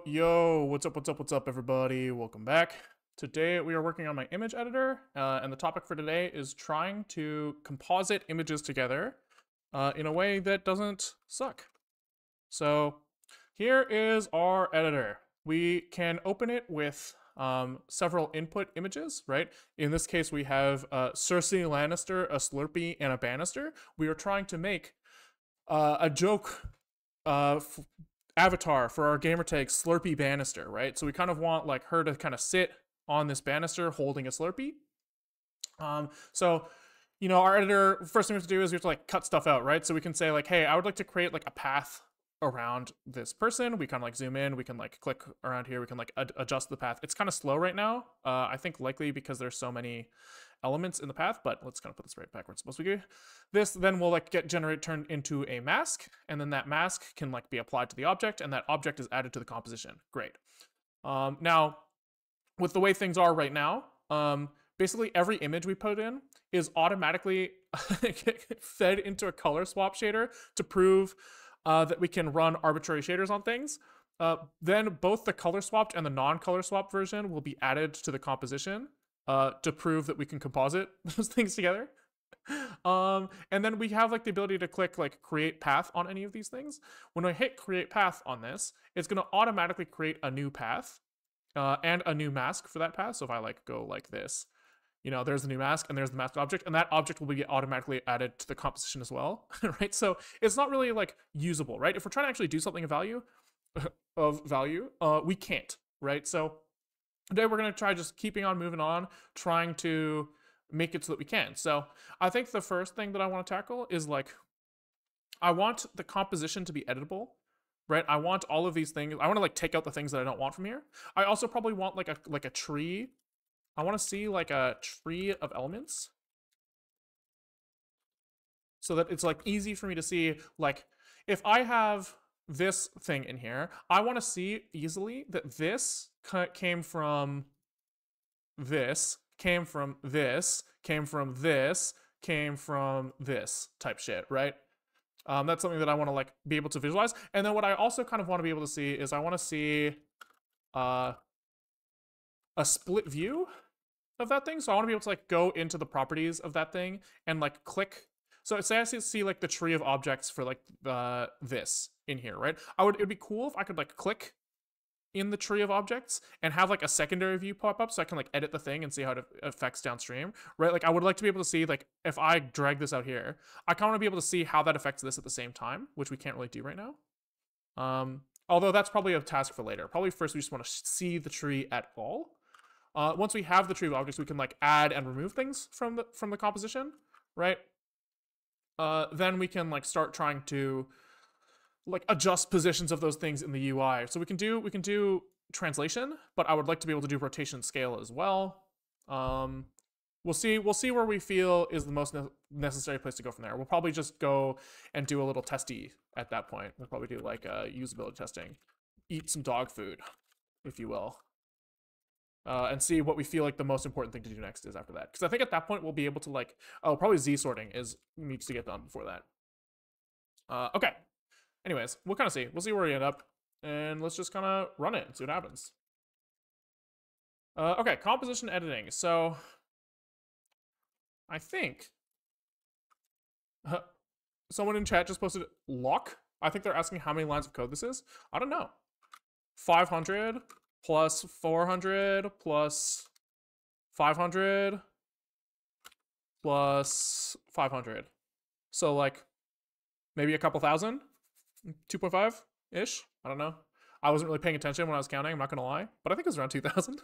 Yo, what's up, everybody? Welcome back. Today we are working on my image editor, and the topic for today is trying to composite images together in a way that doesn't suck. So here is our editor. We can open it with several input images, right? In this case, we have Cersei Lannister, a Slurpee, and a Bannister. We are trying to make a joke avatar for our gamertag Slurpee Bannister, right? So we kind of want like her to kind of sit on this banister holding a Slurpee. So you know, our editor, first thing we have to do is we have to like cut stuff out, right? So we can say like, hey, I would like to create like a path around this person. We kind of like zoom in, we can like click around here, we can like adjust the path. It's kind of slow right now. I think likely because there's so many elements in the path, but let's kind of put this right back where it's supposed to be. This then will like turned into a mask, and then that mask can like be applied to the object, and that object is added to the composition. Great. Now, with the way things are right now, basically every image we put in is automatically fed into a color swap shader to prove that we can run arbitrary shaders on things. Then both the color swapped and the non-color swapped version will be added to the composition to prove that we can composite those things together. And then we have like the ability to click like create path on any of these things. When I hit create path on this, it's going to automatically create a new path and a new mask for that path. So if I like go like this, you know, there's the new mask and there's the mask object, and that object will be automatically added to the composition as well, right? So it's not really like usable, right? If we're trying to actually do something of value, we can't, right? So today we're going to try just keeping on moving on, trying to make it so that we can. So I think the first thing that I want to tackle is like, I want the composition to be editable, right? I want all of these things. I want to like take out the things that I don't want from here. I also probably want like a tree. I want to see like a tree of elements so that it's like easy for me to see, like if I have this thing in here, I want to see easily that this came from this, came from this, came from this, came from this type shit, right? That's something that I want to like be able to visualize. And then what I also kind of want to be able to see is I want to see a split view of that thing. So I want to be able to like go into the properties of that thing and like click. So say I see like the tree of objects for like this in here, right? It'd be cool if I could like click in the tree of objects and have like a secondary view pop up so I can like edit the thing and see how it affects downstream, right? Like I would like to be able to see like if I drag this out here, I kind of want to be able to see how that affects this at the same time, which we can't really do right now. Although that's probably a task for later. Probably first we just want to see the tree at all. Once we have the tree of objects, we can like add and remove things from the composition, right? Then we can like start trying to like adjust positions of those things in the UI. So we can do translation, but I would like to be able to do rotation scale as well. We'll see where we feel is the most necessary place to go from there. We'll probably just go and do a little testy at that point. We'll probably do like usability testing, eat some dog food, if you will. And see what we feel like the most important thing to do next is after that. Because I think at that point we'll be able to like, probably Z sorting needs to get done before that. Okay. Anyways, we'll kind of see. We'll see where we end up. And let's just kind of run it and see what happens. Okay, composition editing. So I think someone in chat just posted lock. I think they're asking how many lines of code this is. I don't know. 500 plus 400 plus 500 plus 500. So like maybe a couple thousand, 2.5-ish. I don't know. I wasn't really paying attention when I was counting, I'm not gonna lie, but I think it was around 2,000.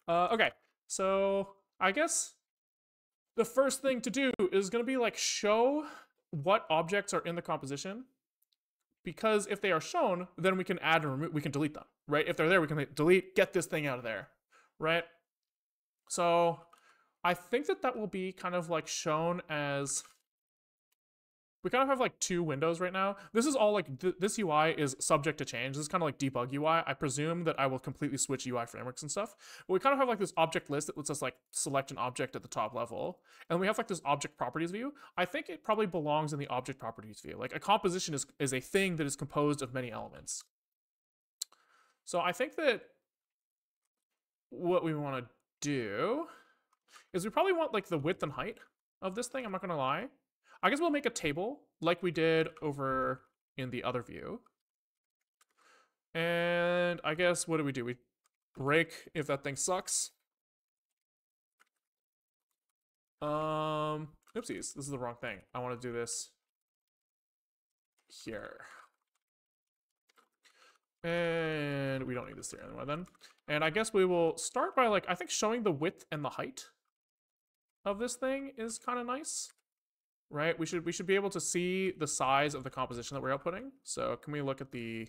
Okay, so I guess the first thing to do is gonna be like show what objects are in the composition, because if they are shown, then we can add and remove, we can delete them, right? If they're there, we can delete, get this thing out of there, right? So I think that will be kind of like shown as, we kind of have like two windows right now. This is all like, this UI is subject to change. This is kind of like debug UI. I presume that I will completely switch UI frameworks and stuff. But we kind of have like this object list that lets us like select an object at the top level. And we have like this object properties view. I think it probably belongs in the object properties view. Like a composition is a thing that is composed of many elements. So I think that what we want to do is we probably want like the width and height of this thing. I'm not going to lie. I guess we'll make a table like we did over in the other view. And I guess what do? We break if that thing sucks. Oopsies, this is the wrong thing. I want to do this here. And we don't need this here anymore then. And I guess we will start by like, I think showing the width and the height of this thing is kind of nice, right? We should be able to see the size of the composition that we're outputting. So can we look at the,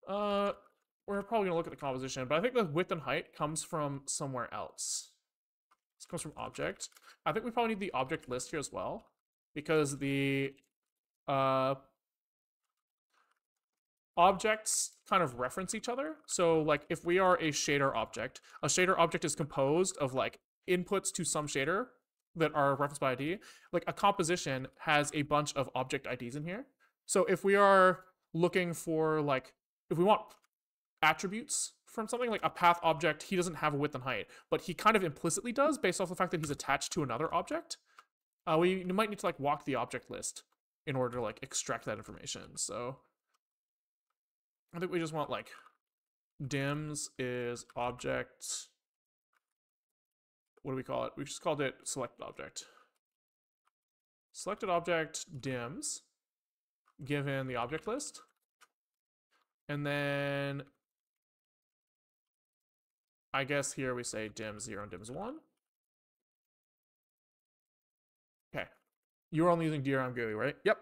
we're probably gonna look at the composition, but I think the width and height comes from somewhere else. This comes from object. I think we probably need the object list here as well, because the objects kind of reference each other. So like if we are a shader object is composed of like inputs to some shader that are referenced by ID. Like a composition has a bunch of object IDs in here. So if we are looking for like, if we want attributes from something like a path object, he doesn't have a width and height, but he kind of implicitly does based off the fact that he's attached to another object. We might need to like walk the object list in order to like extract that information. So I think we just want like dims is object. What do we call it? We just called it selected object. Selected object dims given the object list. And then I guess here we say dims 0 and dims 1. Okay. You're only using DRM GUI, right? Yep.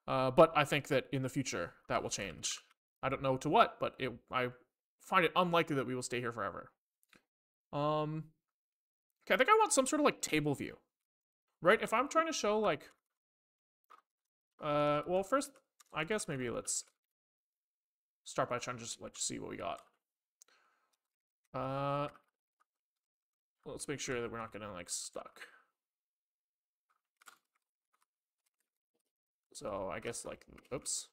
But I think that in the future that will change. I don't know to what, but I find it unlikely that we will stay here forever. Okay, I think I want some sort of like table view, right? If I'm trying to show like, well, first, I guess maybe let's start by trying to just like see what we got. Let's make sure that we're not getting like stuck. So I guess like, oops,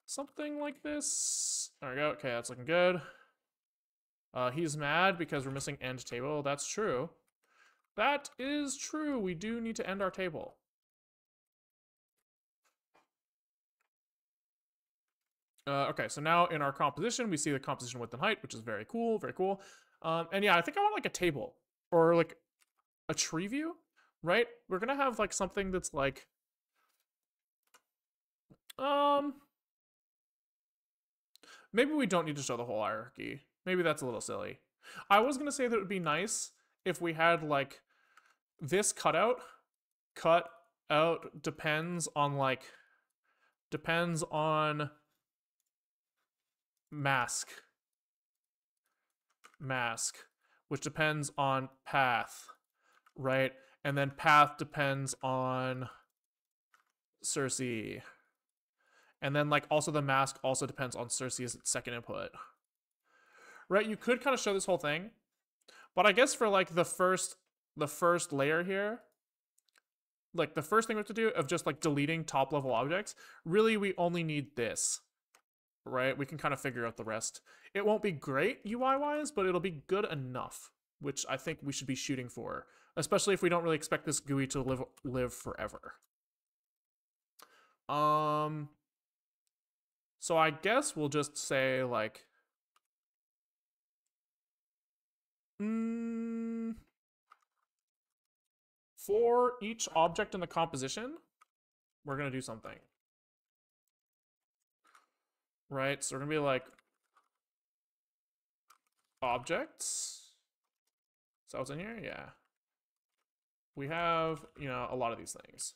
something like this. There we go. Okay, that's looking good. He's mad because we're missing end table. That's true. That is true. We do need to end our table. Okay, so now in our composition, we see the composition width and height, which is very cool, very cool. And yeah, I think I want like a table or like a tree view, right? We're gonna have like something that's like, maybe we don't need to show the whole hierarchy. Maybe that's a little silly. I was gonna say that it would be nice if we had like this cut out depends on like, depends on mask, which depends on path, right? And then path depends on Cersei. And then like also the mask also depends on Cersei as its second input. Right, you could kind of show this whole thing, but I guess for like the first layer here, like the first thing we have to do of just like deleting top level objects, really we only need this, right? We can kind of figure out the rest. It won't be great UI wise, but it'll be good enough, which I think we should be shooting for, especially if we don't really expect this GUI to live forever. So I guess we'll just say like, for each object in the composition, we're gonna do something. Right, so we're gonna be like objects. Is that what's in here? Yeah. We have, you know, a lot of these things.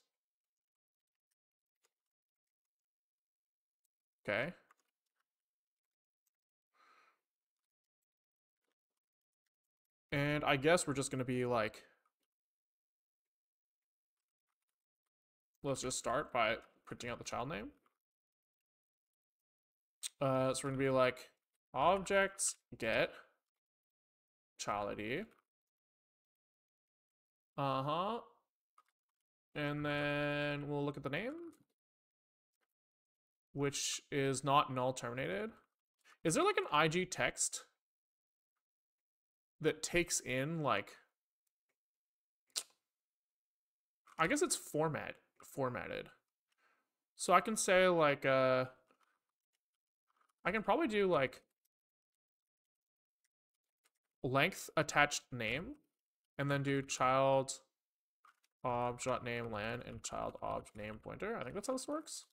Okay. And I guess we're just gonna be like, let's just start by printing out the child name. So we're gonna be like objects get child ID. And then we'll look at the name. which is not null terminated. Is there like an IG text that takes in like, I guess it's formatted. So I can say like I can probably do like length attached name and then do child obj.name lan and child obj name pointer. I think that's how this works.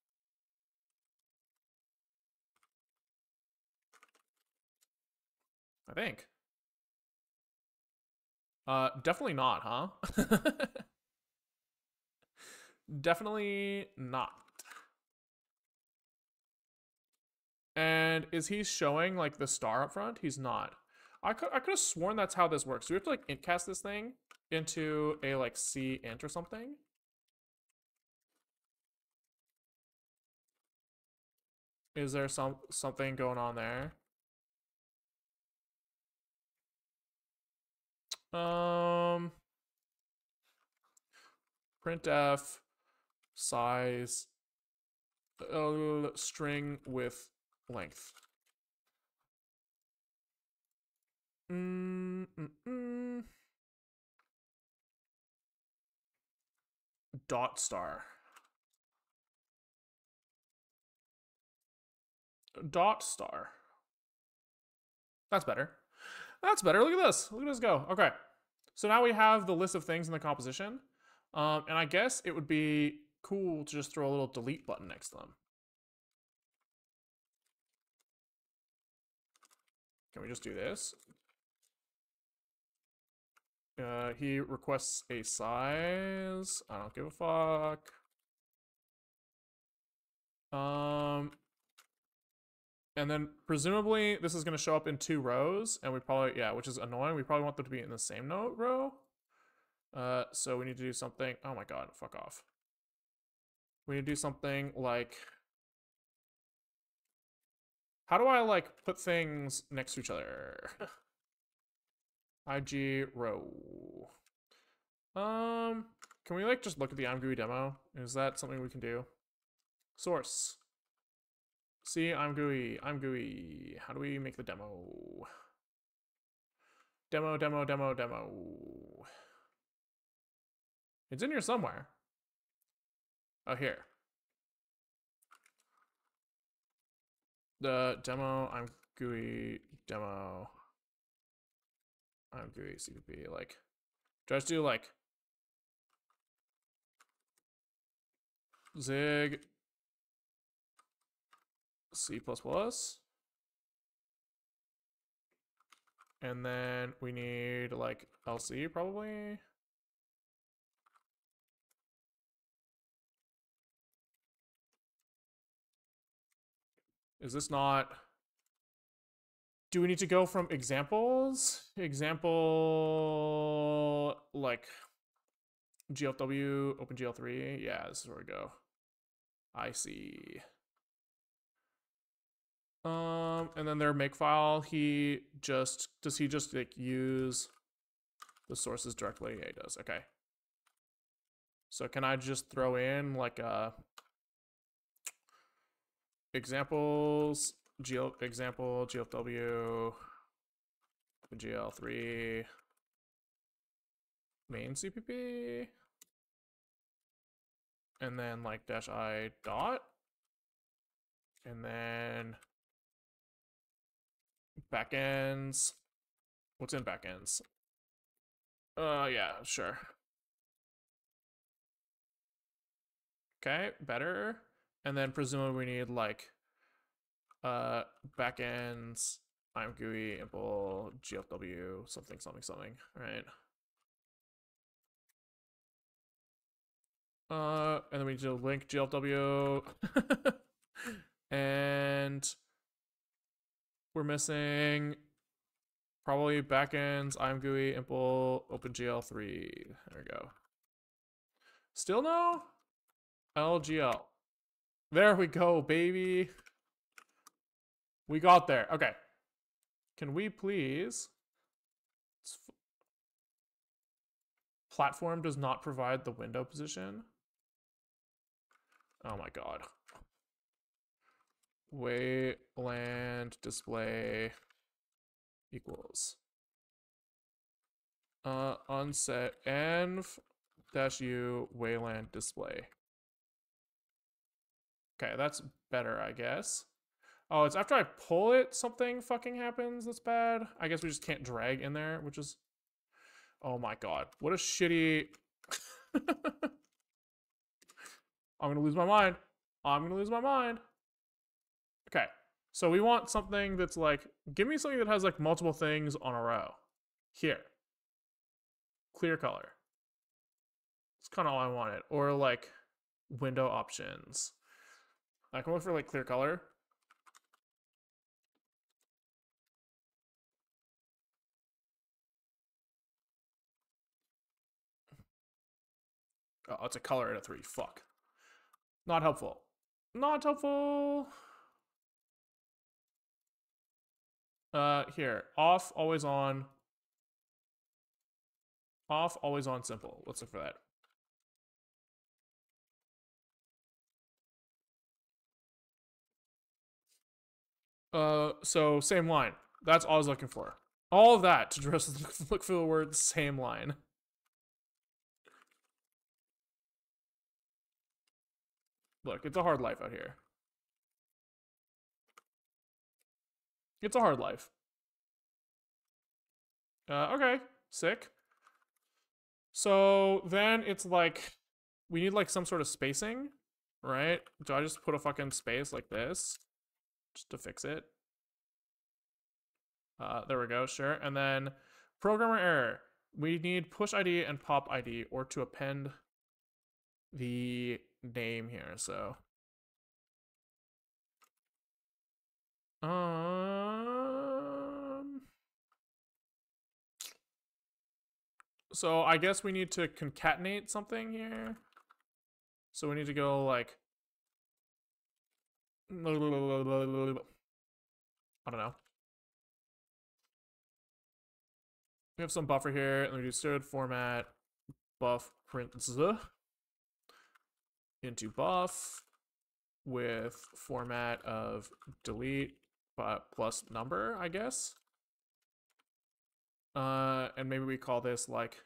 I think. Definitely not, huh? Definitely not. And is he showing like the star up front? He's not. I could have sworn that's how this works. Do we have to like int cast this thing into a like C int or something? Is there something going on there? Printf size string with length. Dot star. Dot star. That's better. That's better. Look at this. Look at this go. Okay. So now we have the list of things in the composition. And I guess it would be cool to just throw a little delete button next to them. Can we just do this? He requests a size. I don't give a fuck. And then presumably this is going to show up in 2 rows, and we probably, yeah, which is annoying. We probably want them to be in the same row. So we need to do something. Oh my god, fuck off. We need to do something like, how do I like put things next to each other? IG row. Can we like just look at the I'mGUI demo? Is that something we can do? Source. See, I'mGUI. How do we make the demo? Demo. It's in here somewhere. Oh, here. The demo, I'mGUI demo. I'mGUI CPP. Like, do I just do like Zig C++? And then we need like LC probably. Is this not? Do we need to go from examples? Example like GLW, OpenGL3. Yeah, this is where we go. I see. And then their makefile, does he just like use the sources directly? Yeah, he does. Okay. So can I just throw in like examples, example GLW, GL3, main CPP, and then like dash I dot, and then backends. What's in backends? Yeah, sure. Okay, better. And then presumably we need like backends, I'mGUI, impl, GLW, something. All right. And then we need to link GLW. And we're missing probably backends, I'mGUI, impl, OpenGL3. There we go. Still no? LGL. There we go, baby. We got there. Okay. Can we please... Platform does not provide the window position. Oh my god. wayland display equals unset env dash u wayland display. Okay, that's better, I guess. Oh, it's after I pull it, something fucking happens that's bad. I guess we just can't drag in there, which is... Oh my god. What a shitty... I'm gonna lose my mind. I'm gonna lose my mind. Okay, so we want something that's like... Give me something that has like multiple things on a row. Here. Clear color. It's kind of all I wanted. Or like window options. I can look for like clear color. Oh, it's a color at a 3. Fuck. Not helpful. Not helpful. Here. Off, always on. Off, always on, simple. Let's look for that. So same line. That's all I was looking for. All of that to just look for the word same line. Look, it's a hard life out here. It's a hard life. Okay, sick. So then it's like, we need like some sort of spacing, right? Do I just put a fucking space like this just to fix it? There we go, sure. And then programmer error. We need push ID and pop ID or to append the name here, so. So I guess we need to concatenate something here. So we need to go like, I don't know. We have some buffer here, and we do std format buff print z into buff with format of delete plus number, I guess. And maybe we call this like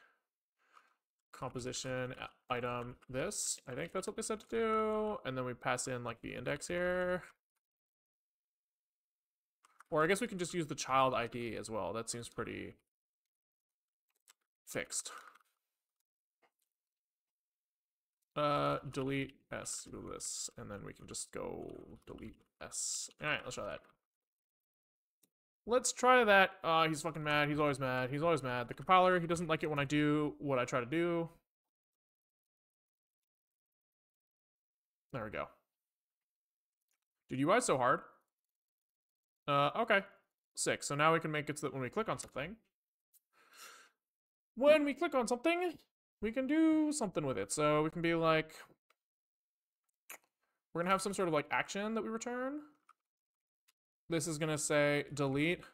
composition item this. I think that's what they said to do. And then we pass in like the index here. Or I guess we can just use the child ID as well. That seems pretty fixed. Delete s, do this, and then we can just go delete s. All right, let's try that. Let's try that. He's fucking mad. He's always mad. He's always mad. The compiler, he doesn't like it when I do what I try to do. There we go. Dude, UI's so hard. Okay. Sick. So now we can make it so that when we click on something, we can do something with it. So we can be like, we're gonna have some sort of like action that we return. This is gonna say delete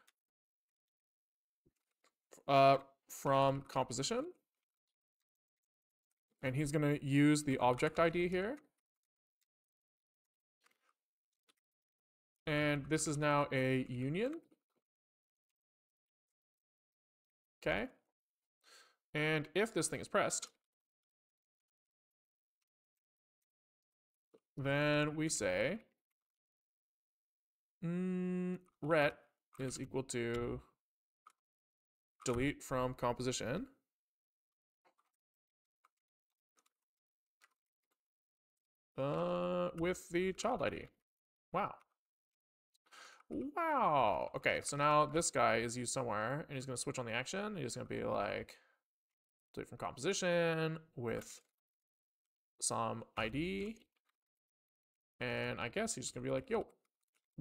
from composition. And he's gonna use the object ID here. And this is now a union. Okay. And if this thing is pressed, then we say ret is equal to delete from composition with the child ID. Wow. Wow. Okay, so now this guy is used somewhere, and he's going to switch on the action. He's going to be like, delete from composition with some ID. And I guess he's just going to be like, yo,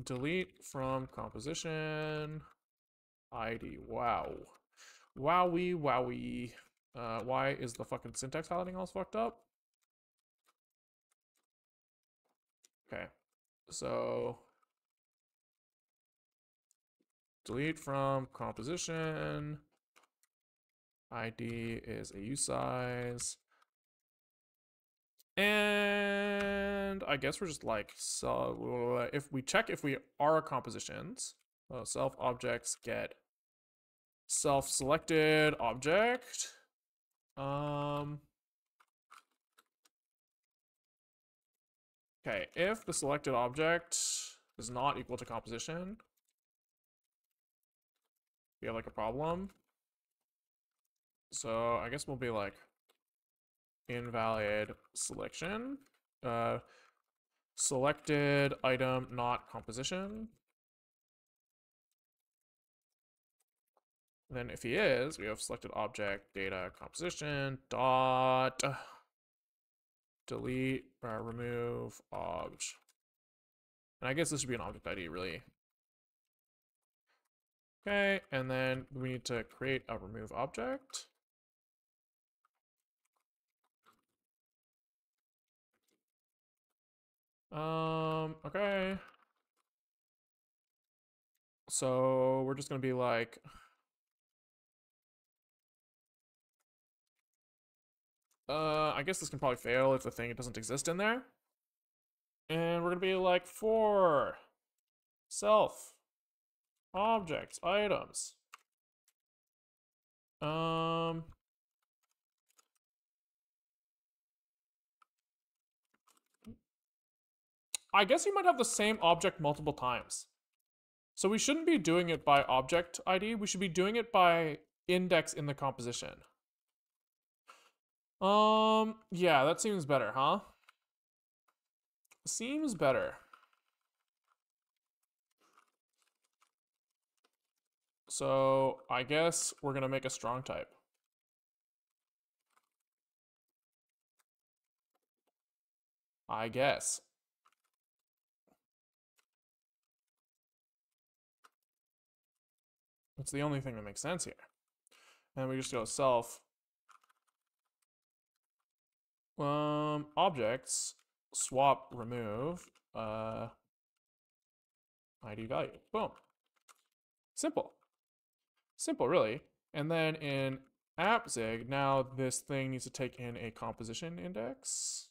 delete from composition ID. Wow. Wowie, wowie. Why is the fucking syntax highlighting all fucked up? Okay, so delete from composition. ID is a usize. And And I guess we're just like, so if we check if we are compositions, self objects get self selected object. Okay, if the selected object is not equal to composition, we have like a problem. So I guess we'll be like invalid selection. Selected item not composition. Then if he is, we have selected object data composition dot delete remove obj. And I guess this should be an object ID really. Okay, and then we need to create a remove object. Okay. So we're just gonna be like, I guess this can probably fail if the thing doesn't exist in there. And we're gonna be like for self objects items. I guess you might have the same object multiple times. So we shouldn't be doing it by object ID. We should be doing it by index in the composition. Yeah, that seems better, huh? Seems better. So I guess we're gonna make a strong type. I guess. It's the only thing that makes sense here. And we just go self objects swap remove ID value. Boom. Simple. Simple, really. And then in appzig, now this thing needs to take in a composition index.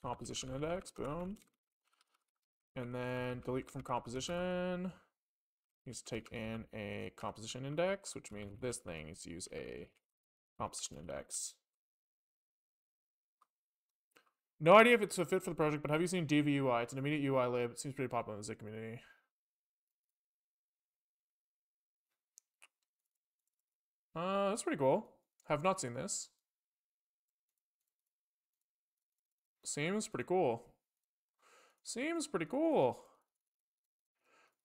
Composition index, boom. And then delete from composition needs to take in a composition index, which means this thing needs to use a composition index. No idea if it's a fit for the project, but have you seen DVUI? It's an immediate UI lib. It seems pretty popular in the Zig community. That's pretty cool. Have not seen this. Seems pretty cool. Seems pretty cool.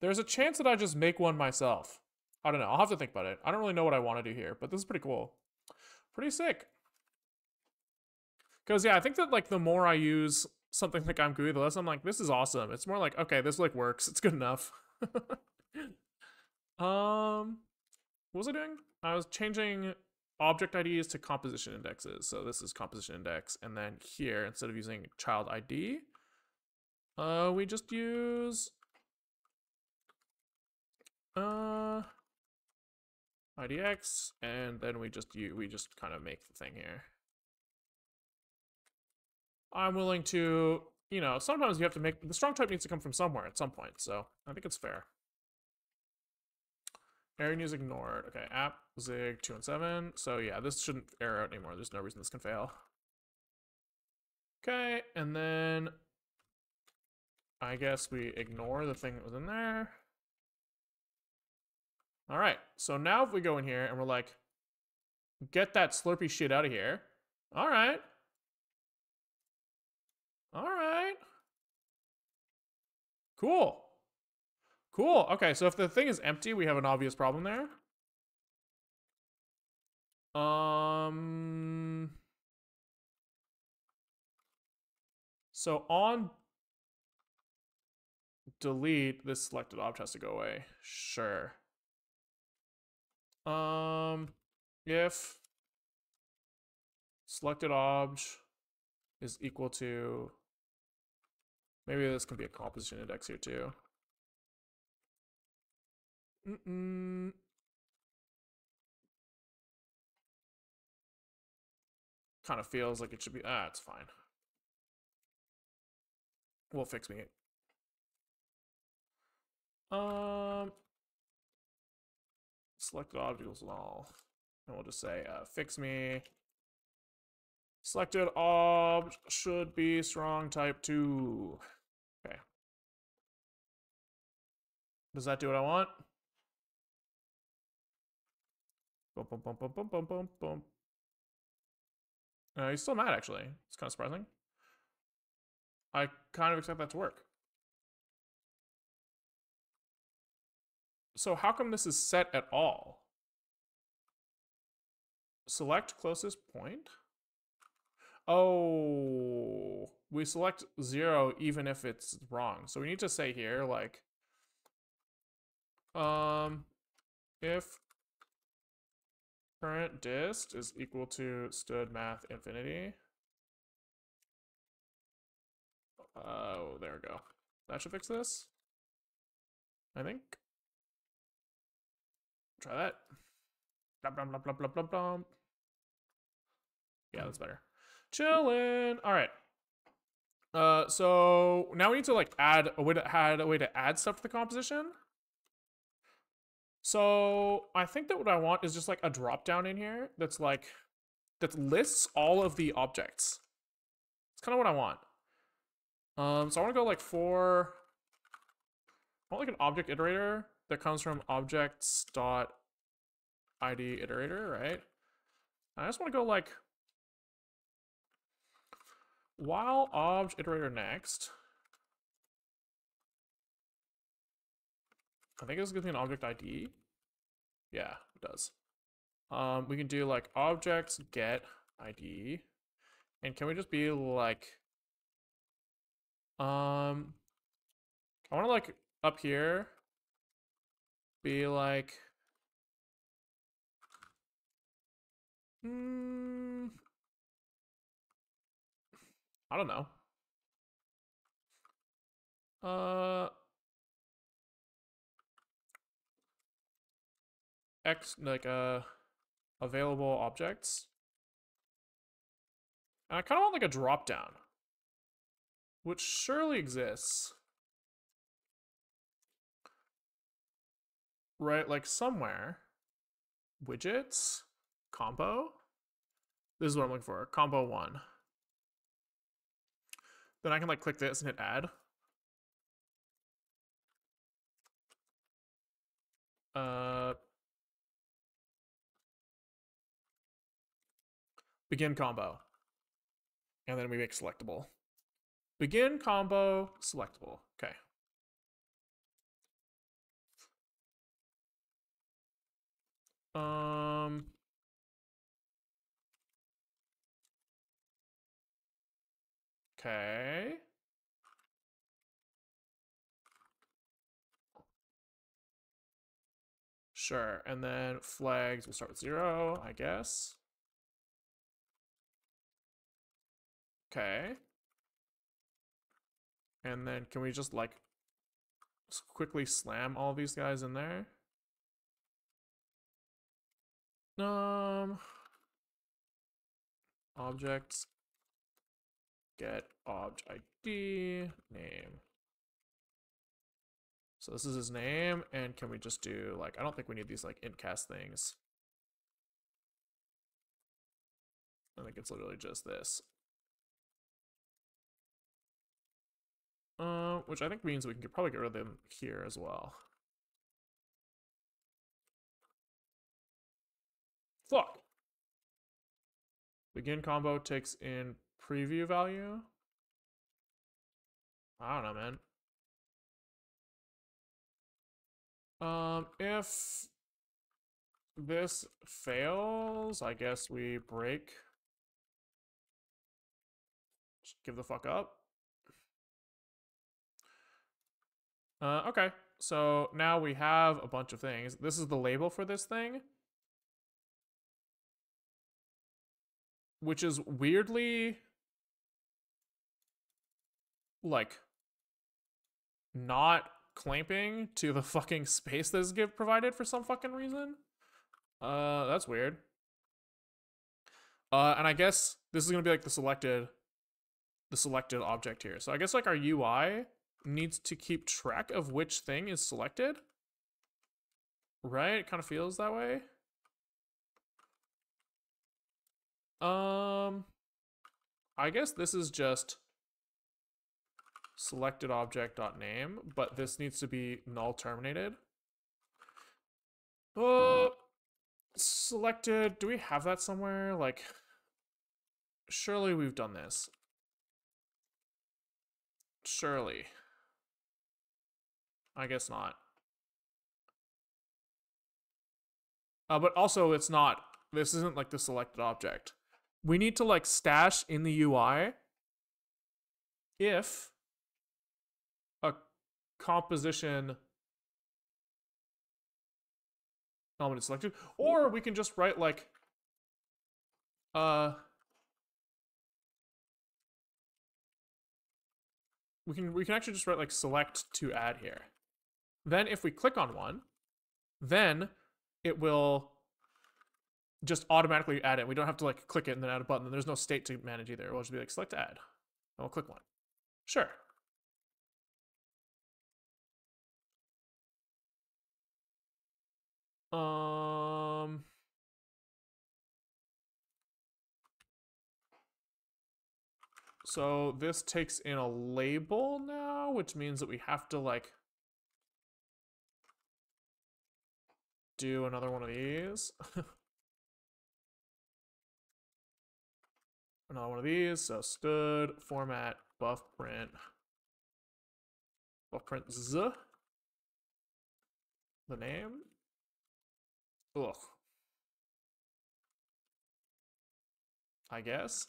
There's a chance that I just make one myself. I don't know. I'll have to think about it. I don't really know what I want to do here, but this is pretty cool. Pretty sick. Because, yeah, I think that, like, the more I use something like I'm GUI, the less I'm like, this is awesome. It's more like, okay, this, like, works. It's good enough. What was I doing? I was changing object IDs to composition indexes. So this is composition index. And then here, instead of using child ID, we just use IDX, and then we just kind of make the thing here. I'm willing to, you know, sometimes you have to make, the strong type needs to come from somewhere at some point, so I think it's fair. Error news ignored. Okay, app zig 2 and 7. So yeah, this shouldn't error out anymore. There's no reason this can fail. Okay, and then I guess we ignore the thing that was in there. All right, so now if we go in here and we're like, get that slurpy shit out of here. All right. All right. Cool. Cool. Okay, so if the thing is empty, we have an obvious problem there. So on delete, this selected object has to go away. Sure. If selected object is equal to, maybe this can be a composition index here too. kind of feels like it should be. It's fine. We'll fix me. Selected objects and all. And we'll just say fix me. Selected ob should be strong type 2. Okay. Does that do what I want? Boom, boom, boom, boom, boom, boom, boom, boom. He's still mad, actually. It's kind of surprising. I kind of expect that to work. So how come this is set at all? Select closest point? Oh, we select 0 even if it's wrong. So we need to say here, like, if current dist is equal to std math infinity. Oh, there we go. That should fix this, I think. Try that. Blum, blum, blum, blum, blum, blum, blum. Yeah, that's better. Chillin'. All right. So now we need to like add a way to add stuff to the composition. So I think that what I want is just like a drop down in here that lists all of the objects. It's kind of what I want. So I want to go like I want like an object iterator that comes from objects.id iterator, right? I just want to go like while obj iterator next. I think this gives me an object ID. Yeah, it does. We can do like objects get ID. And can we just be like, I want to like up here be like, I don't know. Available objects. And I kind of want like a drop down, which surely exists. Right, like somewhere. Widgets, combo. This is what I'm looking for, combo 1. Then I can like click this and hit add. Begin combo. And then we make selectable. Begin combo, selectable. Okay. Okay. Sure, and then flags will start with 0, I guess. Okay. And then can we just like quickly slam all these guys in there? Objects get obj ID name. So this is his name, and can we just do like, I don't think we need these like int cast things. I think it's literally just this. Which I think means we can probably get rid of them here as well. Fuck. Begin combo takes in preview value. I don't know, man. If this fails, I guess we break. Just give the fuck up. Okay, so now we have a bunch of things. This is the label for this thing, which is weirdly like not clamping to the fucking space that is provided for some fucking reason. That's weird. And I guess this is gonna be like the selected object here. So I guess like our UI needs to keep track of which thing is selected. Right? It kind of feels that way. I guess this is just selected object.name, but this needs to be null terminated. Selected, do we have that somewhere? Like, surely we've done this. Surely. I guess not. But also it's not, this isn't like the selected object. We need to like stash in the UI if a composition element is selected, or we can just write like we can actually just write like select to add here. Then if we click on one, then it will just automatically add it. We don't have to like click it and then add a button. There's no state to manage either. We'll just be like select to add. And we'll click one. Sure. So this takes in a label now, which means that we have to like do another one of these. Another one of these. So stood format buff print z the name. Ugh. I guess.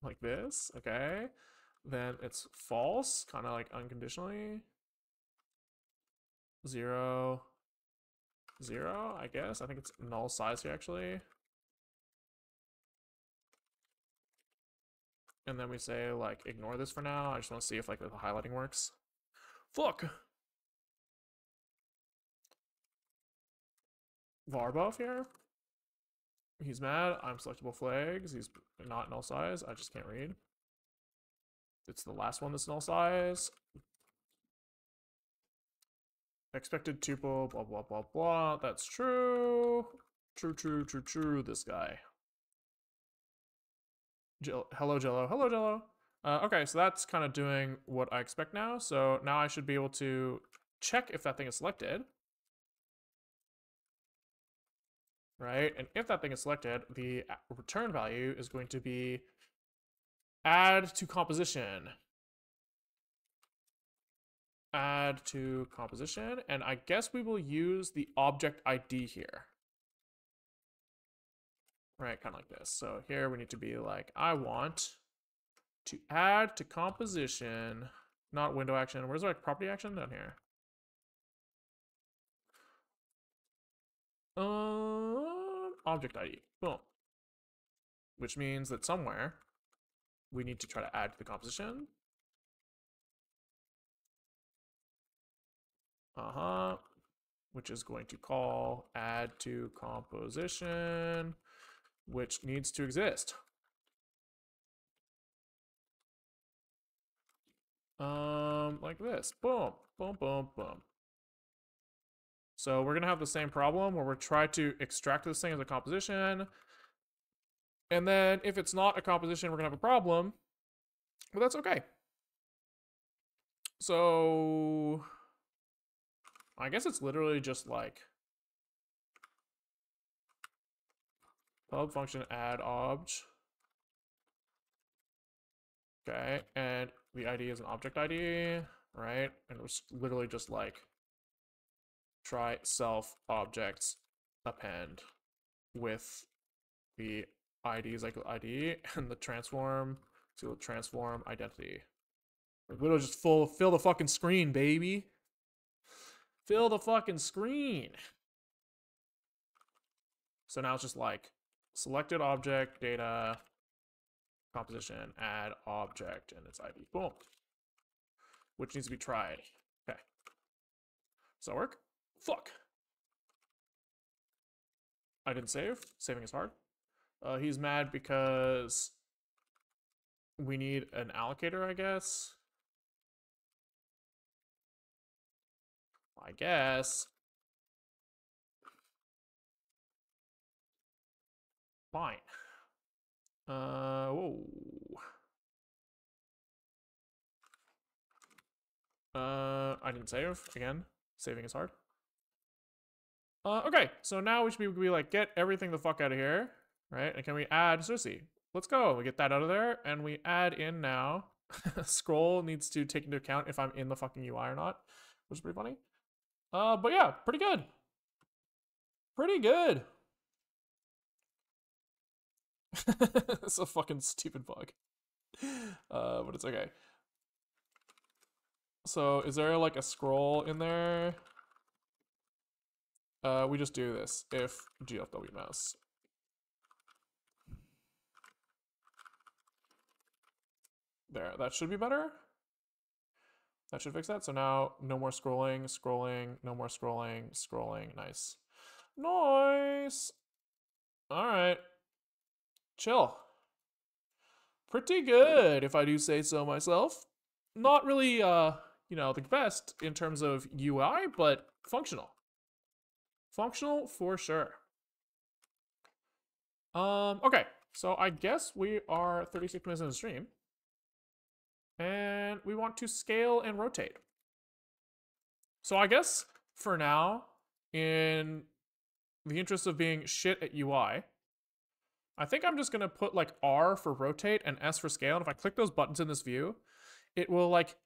Like this, okay. Then it's false, kind of like unconditionally. 0, 0, I guess. I think it's null size here, actually. And then we say, like, ignore this for now. I just want to see if, like, the highlighting works. Fuck! var buff here. He's mad. I'm selectable flags. He's not null size. I just can't read. It's the last one that's null size. Expected tuple, blah, blah, blah, blah. That's true. True, true, true, true. This guy. Hello, Jello. Hello, Jello. Okay, so that's kind of doing what I expect now. So now I should be able to check if that thing is selected. Right? And if that thing is selected, the return value is going to be add to composition. Add to composition. And I guess we will use the object ID here. Right, kind of like this. So here we need to be like, I want to add to composition, not window action. Where's our property action? Down here. Object ID. Boom. Which means that somewhere we need to try to add to the composition. Which is going to call add to composition, which needs to exist. Like this. Boom, boom, boom, boom. So we're gonna have the same problem where we're trying to extract this thing as a composition. And then if it's not a composition, we're gonna have a problem. But that's okay. So I guess it's literally just like pub function add obj. Okay, and the ID is an object ID, right? And it was literally just like try self objects append with the ID is like ID and the transform to transform identity. Like literally just fill the fucking screen, baby. Fill the fucking screen. So now it's just like selected object, data, composition, add object, and its ID. Boom. Which needs to be tried. Okay. Does that work? Fuck. I didn't save. Saving is hard. He's mad because we need an allocator, I guess. I guess. Fine. Whoa. I didn't save. Again, saving is hard. Okay, so now we should be like, get everything the fuck out of here, right? And can we add Cersei? Let's go. We get that out of there, and we add in now. Scroll needs to take into account if I'm in the fucking UI or not, which is pretty funny. But yeah, pretty good. Pretty good. It's a fucking stupid bug. But it's okay. So is there like a scroll in there? We just do this if GFW mouse. There, that should be better. That should fix that. So now no more scrolling, scrolling, no more scrolling, scrolling. Nice. Nice. All right. Chill. Pretty good, if I do say so myself. Not really, you know, the best in terms of UI, but functional. Functional for sure. Okay, so I guess we are 36 minutes in the stream. And we want to scale and rotate. So I guess for now, in the interest of being shit at UI, I think I'm just gonna put like R for rotate and S for scale. And if I click those buttons in this view, it will like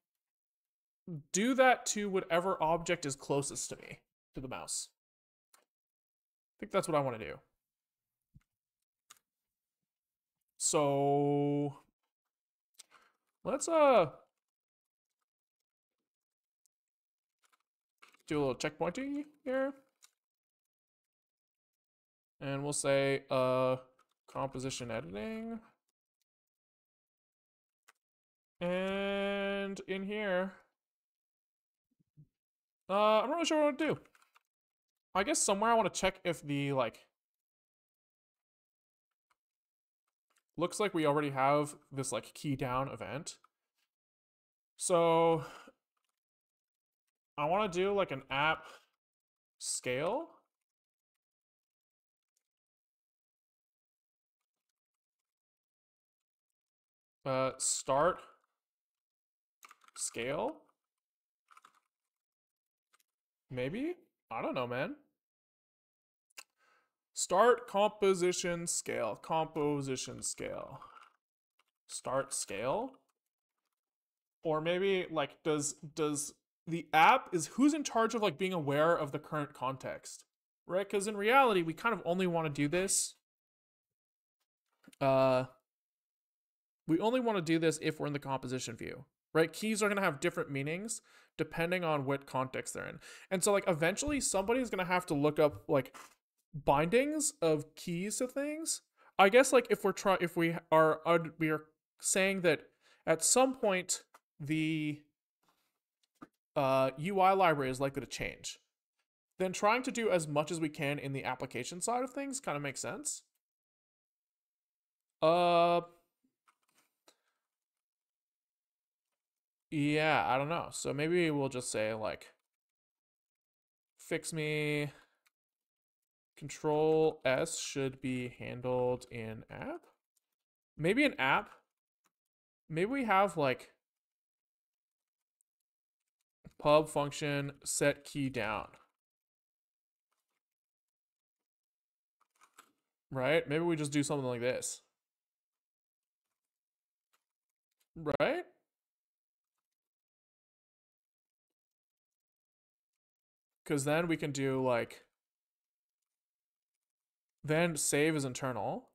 do that to whatever object is closest to me, to the mouse. I think that's what I want to do. So let's do a little checkpointing here. And we'll say composition editing. And in here, I'm not really sure what I want to do. I guess somewhere I want to check if the like looks like we already have this like key down event. So I want to do like an app scale. Start scale. Maybe? I don't know, man. Start composition scale. Composition scale. Start scale. Or maybe like does the app is who's in charge of like being aware of the current context, right? Because in reality, we kind of only want to do this. We only want to do this if we're in the composition view, right? Keys are going to have different meanings depending on what context they're in. And so like eventually somebody's going to have to look up like bindings of keys to things. I guess like if we are saying that at some point the UI library is likely to change, then trying to do as much as we can in the application side of things kind of makes sense. Yeah, I don't know. So maybe we'll just say like fix me Control S should be handled in app. Maybe an app. Maybe we have like pub function set key down. Right? Maybe we just do something like this. Right? Because then we can do like, then save is internal.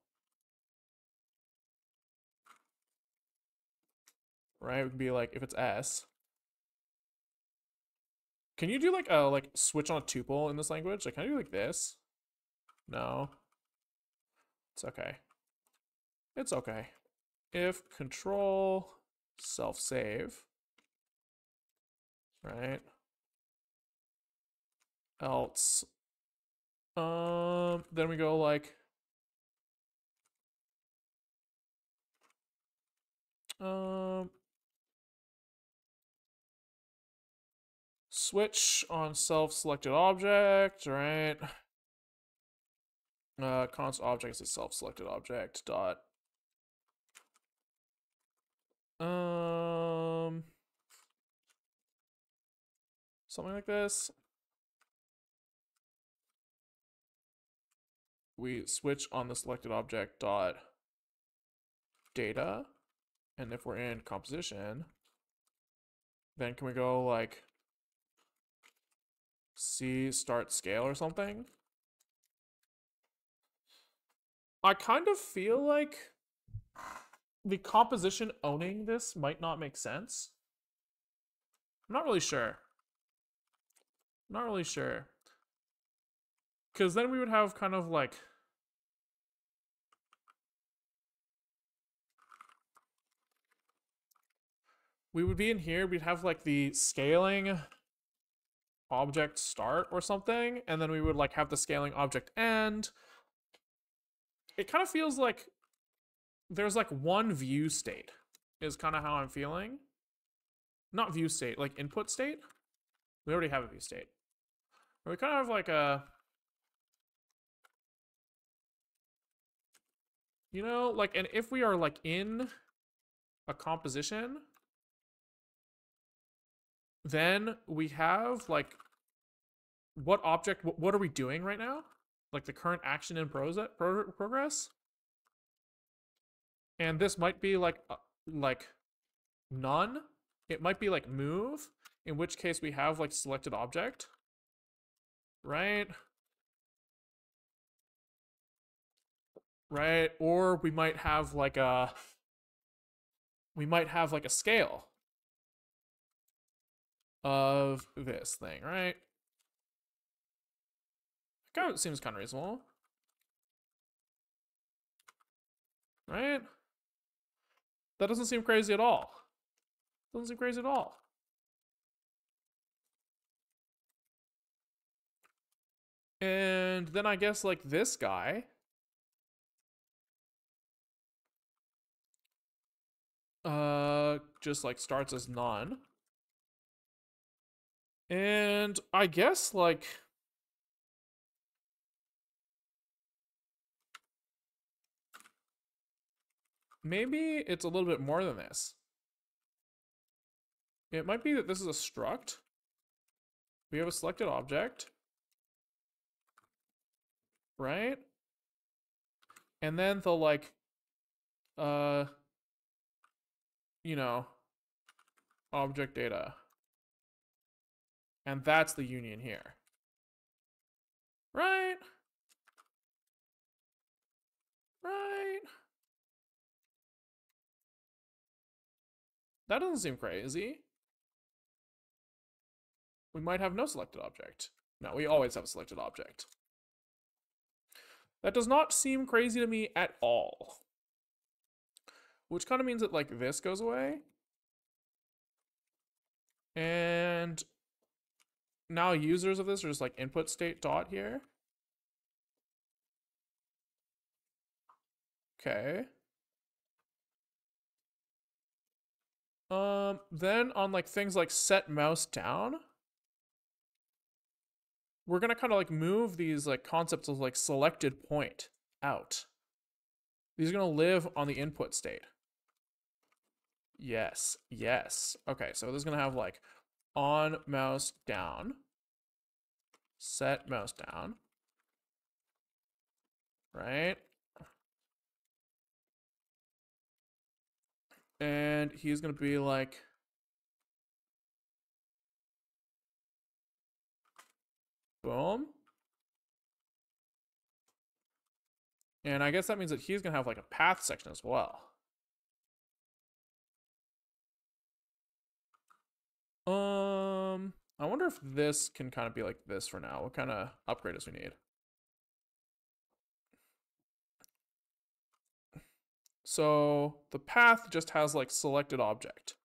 Right? We can be like, if it's S. Can you do like a switch on a tuple in this language? Like, can I do like this? No. It's okay. It's okay. If control self-save, right? else. Then we go like switch on self-selected object, right? Const object is self-selected object dot something like this. We switch on the selected object dot data, and if we're in composition, then can we go like C start scale or something? I kind of feel like the composition owning this might not make sense. I'm not really sure. Not really sure. Because then we would have kind of like we would be in here, we'd have like the scaling object start or something, and then we would like have the scaling object end. It kind of feels like there's like one view state is kind of how I'm feeling. Not view state, like input state. We already have a view state. Or we kind of have like a, you know, like, and if we are like in a composition, then we have like, what object, what are we doing right now? Like the current action in progress. And this might be like none. It might be like move, in which case we have like selected object, right? Right, or we might have like a scale of this thing, right? Kind of seems kind of reasonable, right? That doesn't seem crazy at all. Doesn't seem crazy at all. And then I guess like this guy, just like starts as none. And I guess like maybe it's a little bit more than this. It might be that this is a struct. We have a selected object, right? And then the like, you know, object data. And that's the union here. Right? Right? That doesn't seem crazy. We might have no selected object. No, we always have a selected object. That does not seem crazy to me at all. Which kind of means that like this goes away. And now users of this are just like input state dot here. Okay. Then on like things like set mouse down, we're gonna kind of like move these like concepts of like selected point out. These are gonna live on the input state. Yes, yes. Okay, so this is gonna have like on mouse down, set mouse down, right? And he's gonna be like, boom. And I guess that means that he's gonna have like a path section as well. I wonder if this can kind of be like this for now. What kind of upgrade does we need? So the path just has like selected object.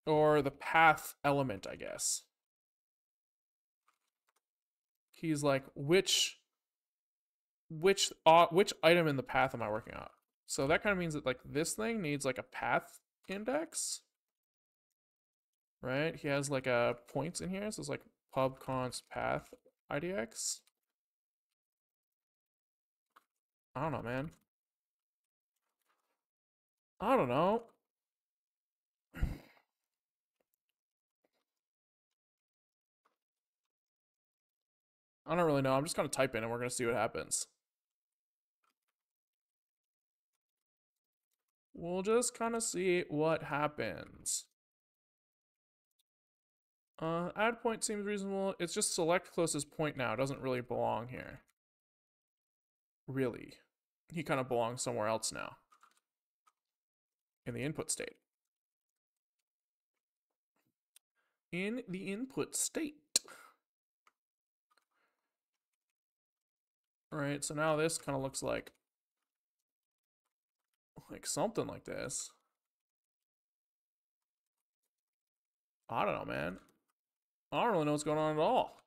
or the path element, I guess. He's like, which item in the path am I working on? So that kind of means that like this thing needs like a path index, right? He has like a points in here, so it's like pub const path idx. I don't know, man. I don't know. I don't really know. I'm just gonna type in and we're gonna see what happens. We'll just kind of see what happens. Add point seems reasonable. It's just select closest point now. It doesn't really belong here. Really. He kind of belongs somewhere else now. In the input state. In the input state. Alright, so now this kind of looks like something like this. I don't know, man. I don't really know what's going on at all.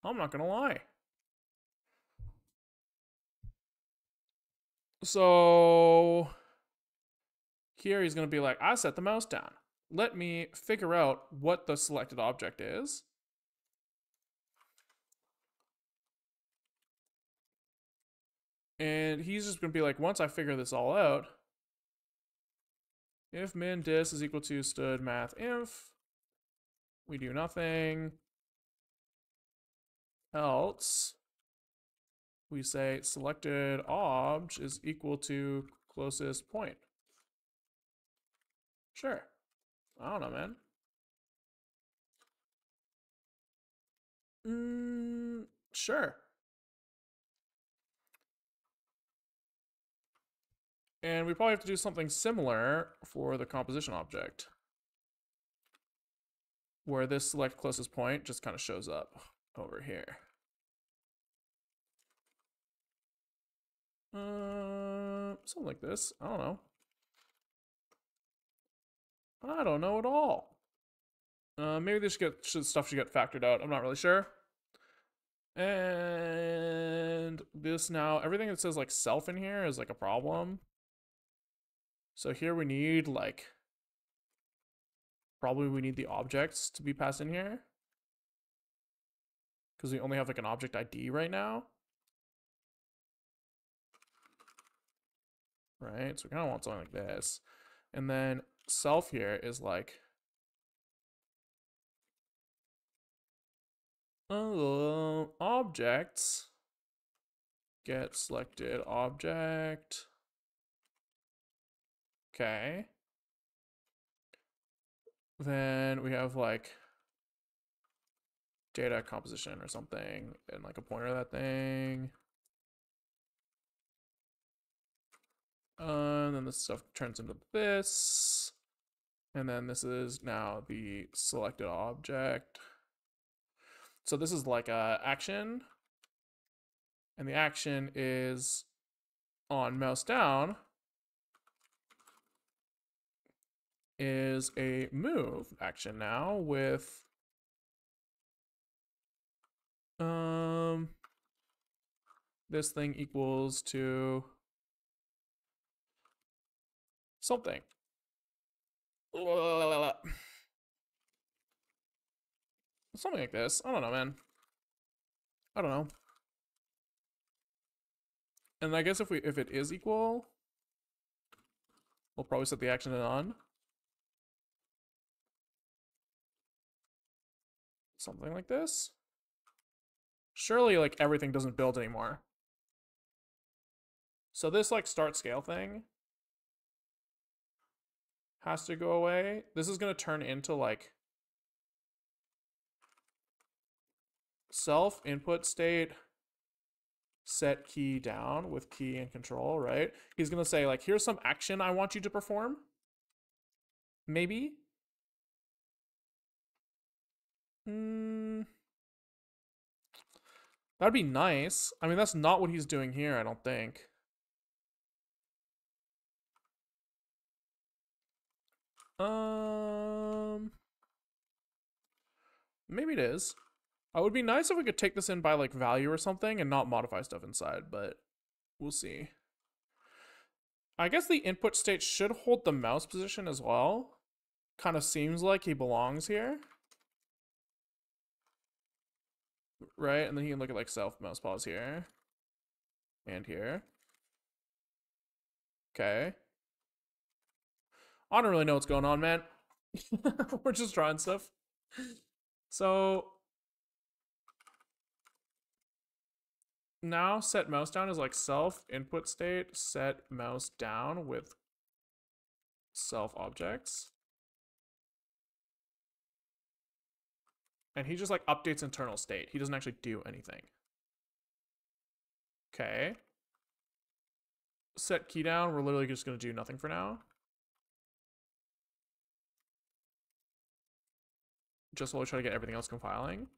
I'm not gonna lie. So here he's gonna be like, I set the mouse down. Let me figure out what the selected object is. And he's just gonna be like, once I figure this all out, if min dis is equal to stud math inf, we do nothing. Else, we say selected obj is equal to closest point. Sure. I don't know, man. Sure. And we probably have to do something similar for the composition object, where this select closest point just kind of shows up over here. Something like this. I don't know. I don't know at all. Maybe this stuff should get factored out. I'm not really sure. And this now, everything that says like self in here is like a problem. So here we need like, probably we need the objects to be passed in here. Because we only have like an object ID right now. Right, so we kind of want something like this. And then self here is like, objects get selected object. Okay. Then we have like data composition or something and like a pointer of that thing. And then this stuff turns into this. And then this is now the selected object. So this is like a action. And the action is on mouse down is a move action now with this thing equals to something. Something like this. I don't know, man. I don't know. And I guess if it is equal, we'll probably set the action to on. Something like this. Surely like everything doesn't build anymore. So this like start scale thing has to go away. This is gonna turn into like self input state set key down with key and control, right? He's gonna say like, here's some action I want you to perform. Maybe. That'd be nice. I mean, that's not what he's doing here, I don't think. Maybe it is. It would be nice if we could take this in by like value or something and not modify stuff inside, but we'll see. I guess the input state should hold the mouse position as well. Kind of seems like he belongs here. Right? And then he can look at like self mouse pause here. And here. Okay. I don't really know what's going on, man. We're just trying stuff. So now set mouse down is like self input state, set mouse down with self objects. And he just like updates internal state. He doesn't actually do anything. Okay. Set key down. We're literally just going to do nothing for now. Just while we try to get everything else compiling.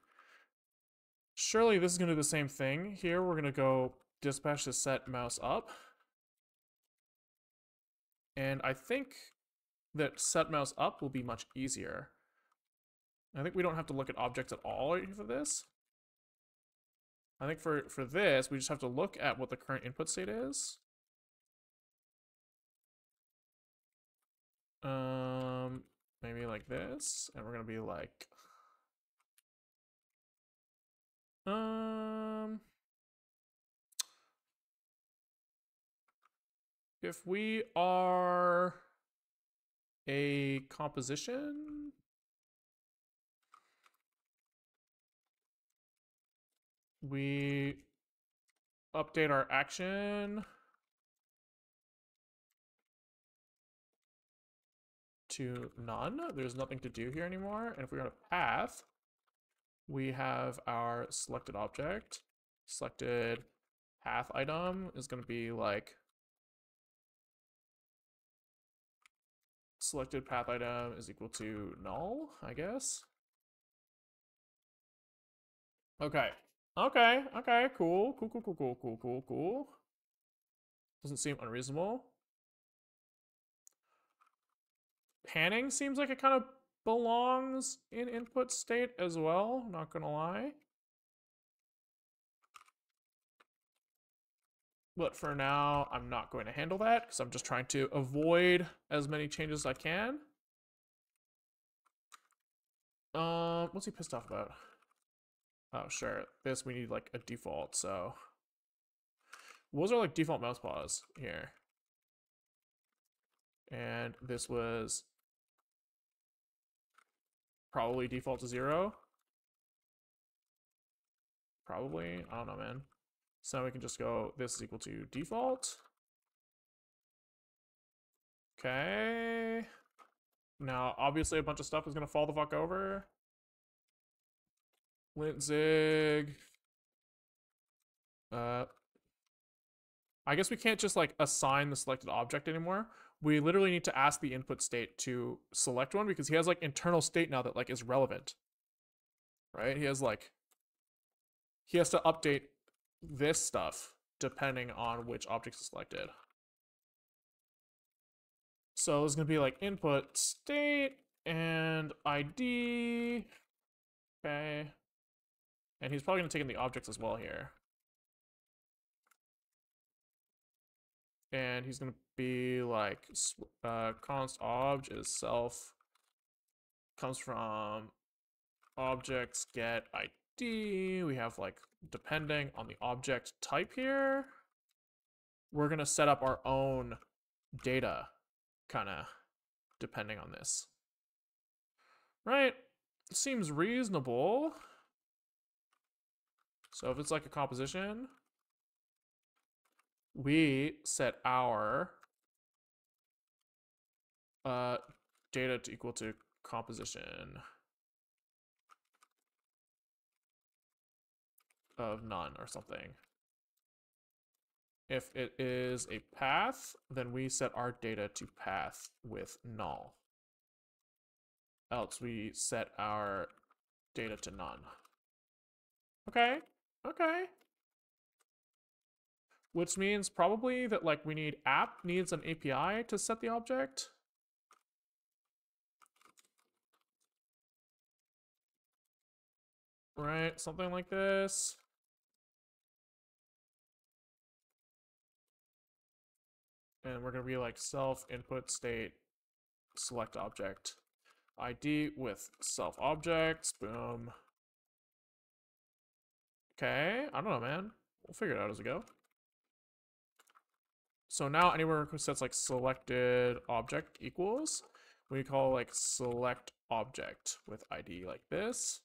Surely this is going to do the same thing. Here we're going to go dispatch to set mouse up. And I think that set mouse up will be much easier. I think we don't have to look at objects at all for this. I think for this, we just have to look at what the current input state is. Maybe like this, and we're gonna be like, if we are a composition, we update our action to none. There's nothing to do here anymore. And if we go to path, we have our selected object. Selected path item is going to be like selected path item is equal to null, I guess. Okay. Okay. Okay. Cool. Cool. Cool. Cool. Cool. Cool. Cool. Cool. Doesn't seem unreasonable. Panning seems like it kind of belongs in input state as well, not gonna lie. But for now, I'm not going to handle that because I'm just trying to avoid as many changes as I can. What's he pissed off about? Oh, sure. This, we need like a default, so. What was our like default mouse pause here? And this was probably default to 0. Probably, I don't know, man. So we can just go, this is equal to default. Okay. Now, obviously a bunch of stuff is gonna fall the fuck over. Lintzig. I guess we can't just like assign the selected object anymore. We literally need to ask the input state to select one because he has like internal state now that like is relevant. Right? He has to update this stuff depending on which object is selected. So it's gonna be like input state and ID. Okay. And he's probably gonna take in the objects as well here. And he's gonna be like const obj is self comes from objects get ID. We have like depending on the object type here, we're gonna set up our own data kind of depending on this. Right? Seems reasonable. So if it's like a composition, we set our data to equal to composition of none or something. If it is a path, then we set our data to path with null. Else we set our data to none. Okay, okay. Which means probably that like we need app needs an API to set the object. right? Something like this. And we're gonna be like self input state select object ID with self objects. Boom. Okay, I don't know, man. We'll figure it out as we go. So now anywhere who sets like selected object equals, we call like select object with ID like this.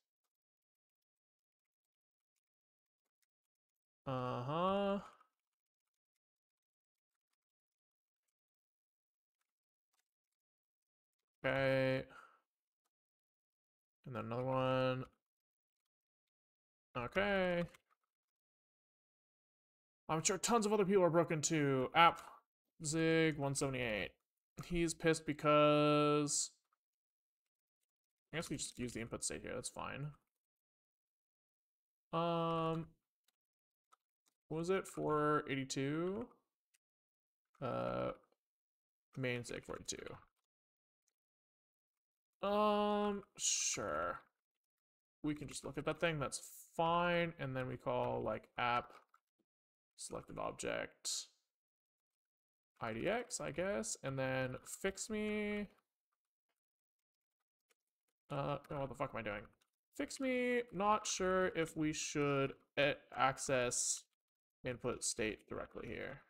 Uh-huh. Okay. And then another one. Okay. I'm sure tons of other people are broken too. App Zig 178. He's pissed because I guess we just use the input state here. That's fine. What was it? 482? Main Zig 42. Sure. We can just look at that thing. That's fine. And then we call like app selected object IDX, I guess. And then fix me. Oh, what the fuck am I doing? Fix me. Not sure if we should access input state directly here.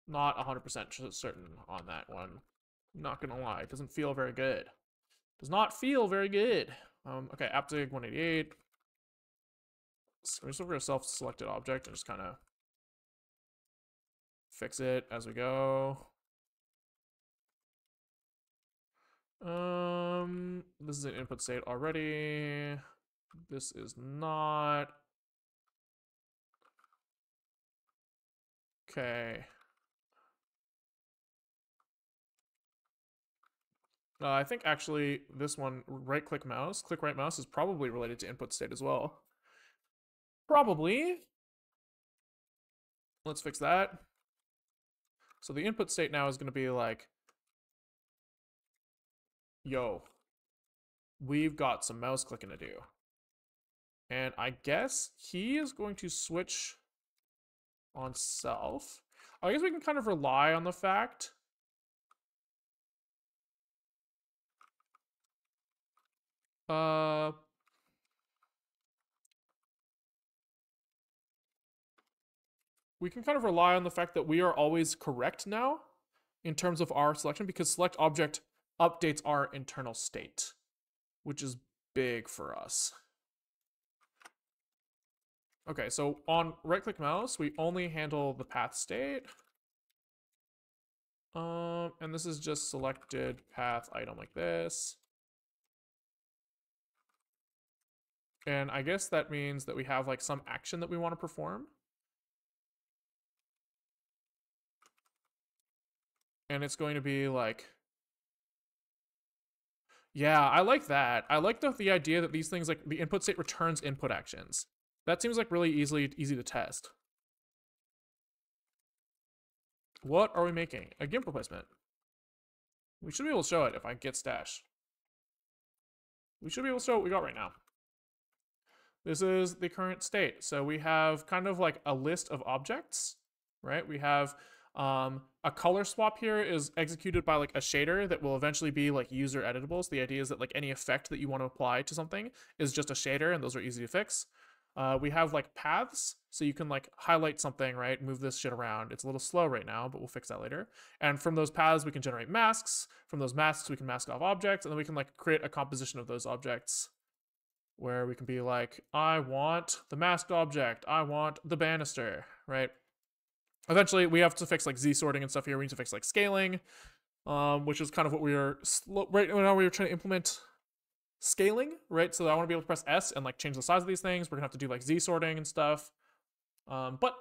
Not 100% certain on that one. Not gonna lie, it doesn't feel very good. Does not feel very good. Okay, appzig 188. So we're just over a self-selected object and just kind of fix it as we go. This is an input state already. This is not. Okay. I think actually this one, right-click mouse, click right mouse is probably related to input state as well. Probably. Let's fix that. So the input state now is going to be like, yo, we've got some mouse clicking to do. And I guess he is going to switch on self. I guess we can kind of rely on the fact we can kind of rely on the fact that we are always correct now in terms of our selection because select object updates our internal state, which is big for us. Okay, so on right-click mouse, we only handle the path state. And this is just selected path item like this. And I guess that means that we have like some action that we want to perform. And it's going to be like, yeah, I like that. I like the idea that these things, like the input state returns input actions. That seems like really easy to test. What are we making? A GIMP replacement. We should be able to show it if I git stash. We should be able to show what we got right now. This is the current state. So we have kind of like a list of objects, right? We have a color swap here is executed by like a shader that will eventually be like user editable. So the idea is that like any effect that you want to apply to something is just a shader, and those are easy to fix. We have like paths, so you can like highlight something, right? Move this shit around. It's a little slow right now, but we'll fix that later. And from those paths, we can generate masks. From those masks, we can mask off objects, and then we can like create a composition of those objects where we can be like, I want the masked object. I want the banister, right? Eventually, we have to fix like Z sorting and stuff here. We need to fix like scaling, which is kind of what we are right now. We are trying to implement scaling, right? So I want to be able to press S and like change the size of these things. We're gonna have to do like Z sorting and stuff. But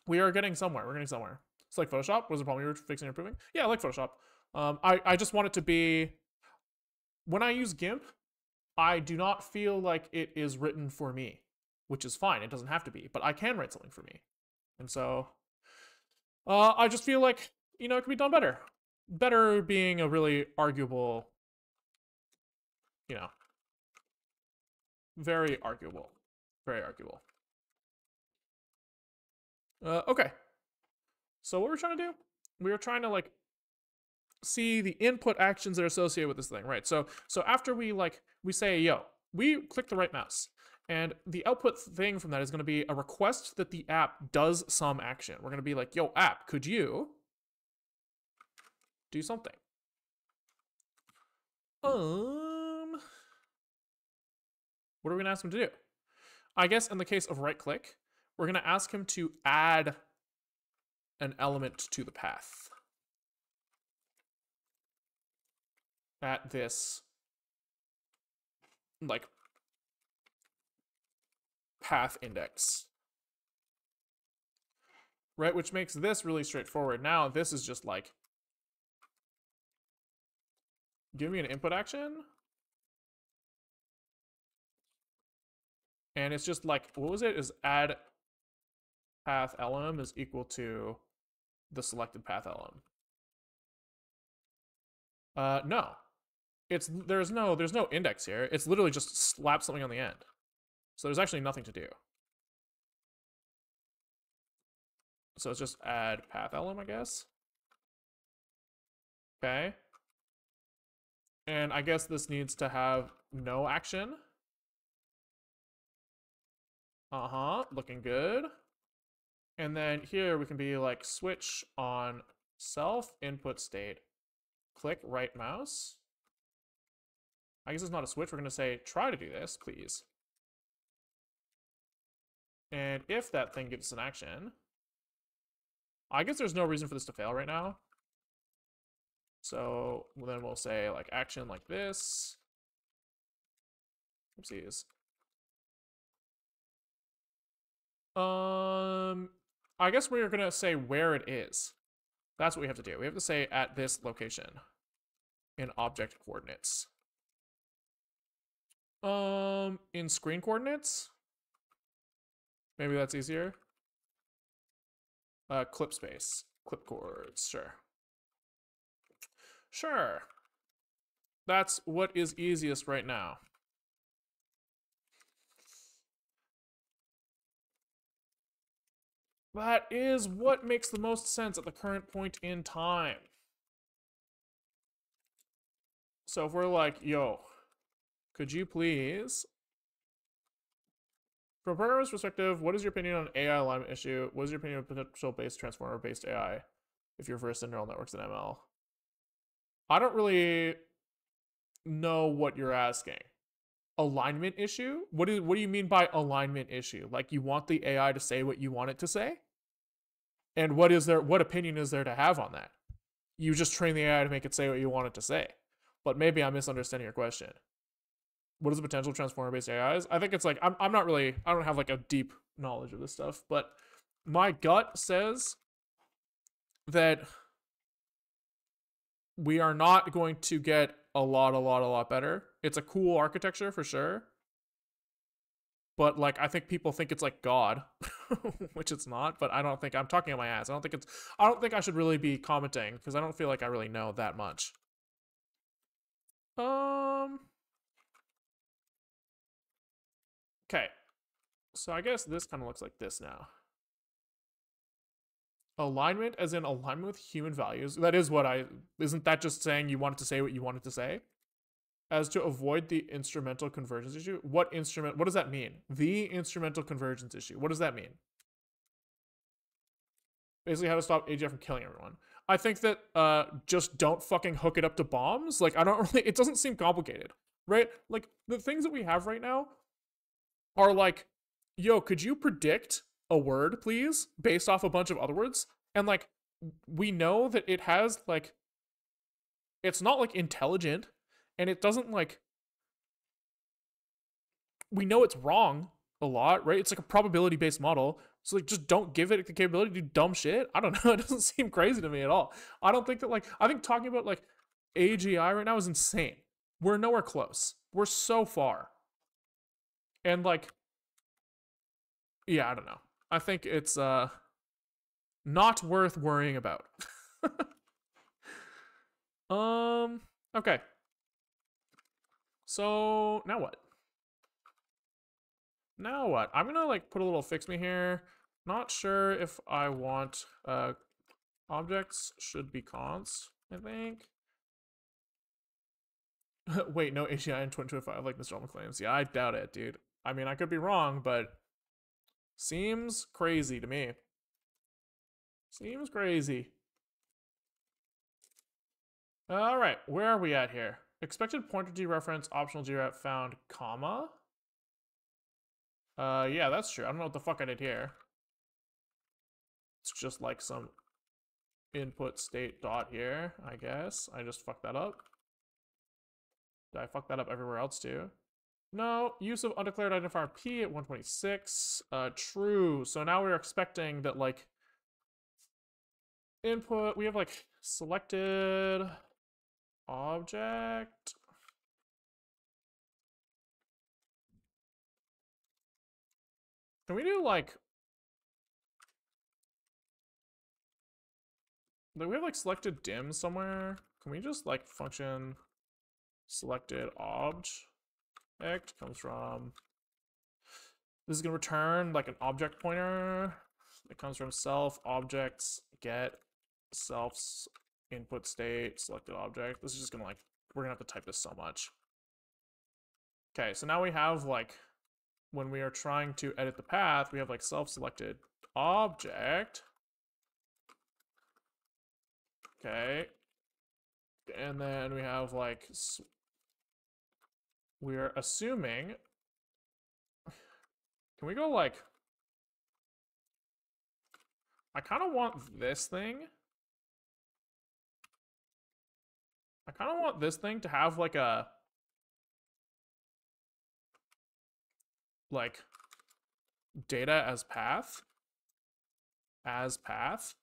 we are getting somewhere. We're getting somewhere. It's like Photoshop. What was the problem you were fixing and improving? Yeah, I like Photoshop. I just want it to be, when I use GIMP, I do not feel like it is written for me, which is fine. It doesn't have to be, but I can write something for me. And so I just feel like, you know, it could be done better. Better being a really arguable, you know, Very arguable. Very arguable. Okay. So what we're trying to do? We were trying to like see the input actions that are associated with this thing, right? So after we say, yo, we click the right mouse. And the output thing from that is going to be a request that the app does some action. We're going to be like, yo, app, could you do something? What are we going to ask him to do? I guess in the case of right click, we're going to ask him to add an element to the path at this like path index, right? Which makes this really straightforward. Now this is just like, give me an input action. And it's just like, what was it? Is add path lm is equal to the selected path lm. No. There's no index here. It's literally just slap something on the end. So there's actually nothing to do. So it's just add path lm, I guess. Okay. And I guess this needs to have no action. Looking good. And then here we can be like switch on self input state, click right mouse. I guess it's not a switch. We're going to say try to do this, please. And if that thing gives us an action, I guess there's no reason for this to fail right now. So then we'll say like action like this. Oopsies. I guess we're gonna say where it is. That's what we have to do. We have to say at this location in object coordinates. In screen coordinates? Maybe that's easier. Clip space. Clip chords, sure. Sure. That's what is easiest right now. That is what makes the most sense at the current point in time. So if we're like, yo, could you please, from a programmer's perspective, what is your opinion on AI alignment issue? What is your opinion on potential-based transformer-based AI if you're versed in neural networks and ML? I don't really know what you're asking. Alignment issue? What do you mean by alignment issue? Like you want the AI to say what you want it to say? And what opinion is there to have on that? You just train the AI to make it say what you want it to say. But maybe I'm misunderstanding your question. What is the potential of transformer-based AIs? I think it's like, I don't have like a deep knowledge of this stuff, but my gut says that we are not going to get a lot better. It's a cool architecture for sure. But like, I think people think it's like God, which it's not, but I don't think I'm talking on my ass. I don't think I should really be commenting because I don't feel like I really know that much. Okay. So I guess this kind of looks like this now. Alignment as in alignment with human values. That is isn't that just saying you wanted to say what you wanted to say? As to avoid the instrumental convergence issue. What does that mean? The instrumental convergence issue. What does that mean? Basically how to stop AGI from killing everyone. I think that just don't fucking hook it up to bombs. Like it doesn't seem complicated, right? Like the things that we have right now are like, yo, could you predict a word, please, based off a bunch of other words? And like, we know that it has like, it's not like intelligent, and it doesn't like, we know it's wrong a lot, right? It's like a probability based model. So like, just don't give it the capability to do dumb shit. I don't know. It doesn't seem crazy to me at all. I don't think that like, I think talking about like AGI right now is insane. We're nowhere close. We're so far. And like, yeah, I don't know. I think it's not worth worrying about. Okay. So now what? Now what? I'm gonna like put a little fix me here. Not sure if I want objects should be const, I think. Wait, no AGI in 2025 like Mr. Alma claims. Yeah, I doubt it, dude. I mean, I could be wrong, but seems crazy to me. Seems crazy. All right, where are we at here? Expected pointer dereference, optional grep found, comma. Yeah, that's true. I don't know what the fuck I did here. It's just like some input state dot here, I guess. I just fucked that up. Did I fuck that up everywhere else too? No, use of undeclared identifier P at 126. True. So now we're expecting that like input, we have like selected object. Can we do like, do we have like selected dim somewhere? Can we just like function selected object comes from, this is gonna return like an object pointer. It comes from self objects get self input state selected object. This is just gonna like, we're gonna have to type this so much. Okay, so now we have like, when we are trying to edit the path, we have like self-selected object. Okay. And then we have like, we're assuming, can we go like, I kind of want this thing. I kind of want this thing to have like a, like data as path. As path.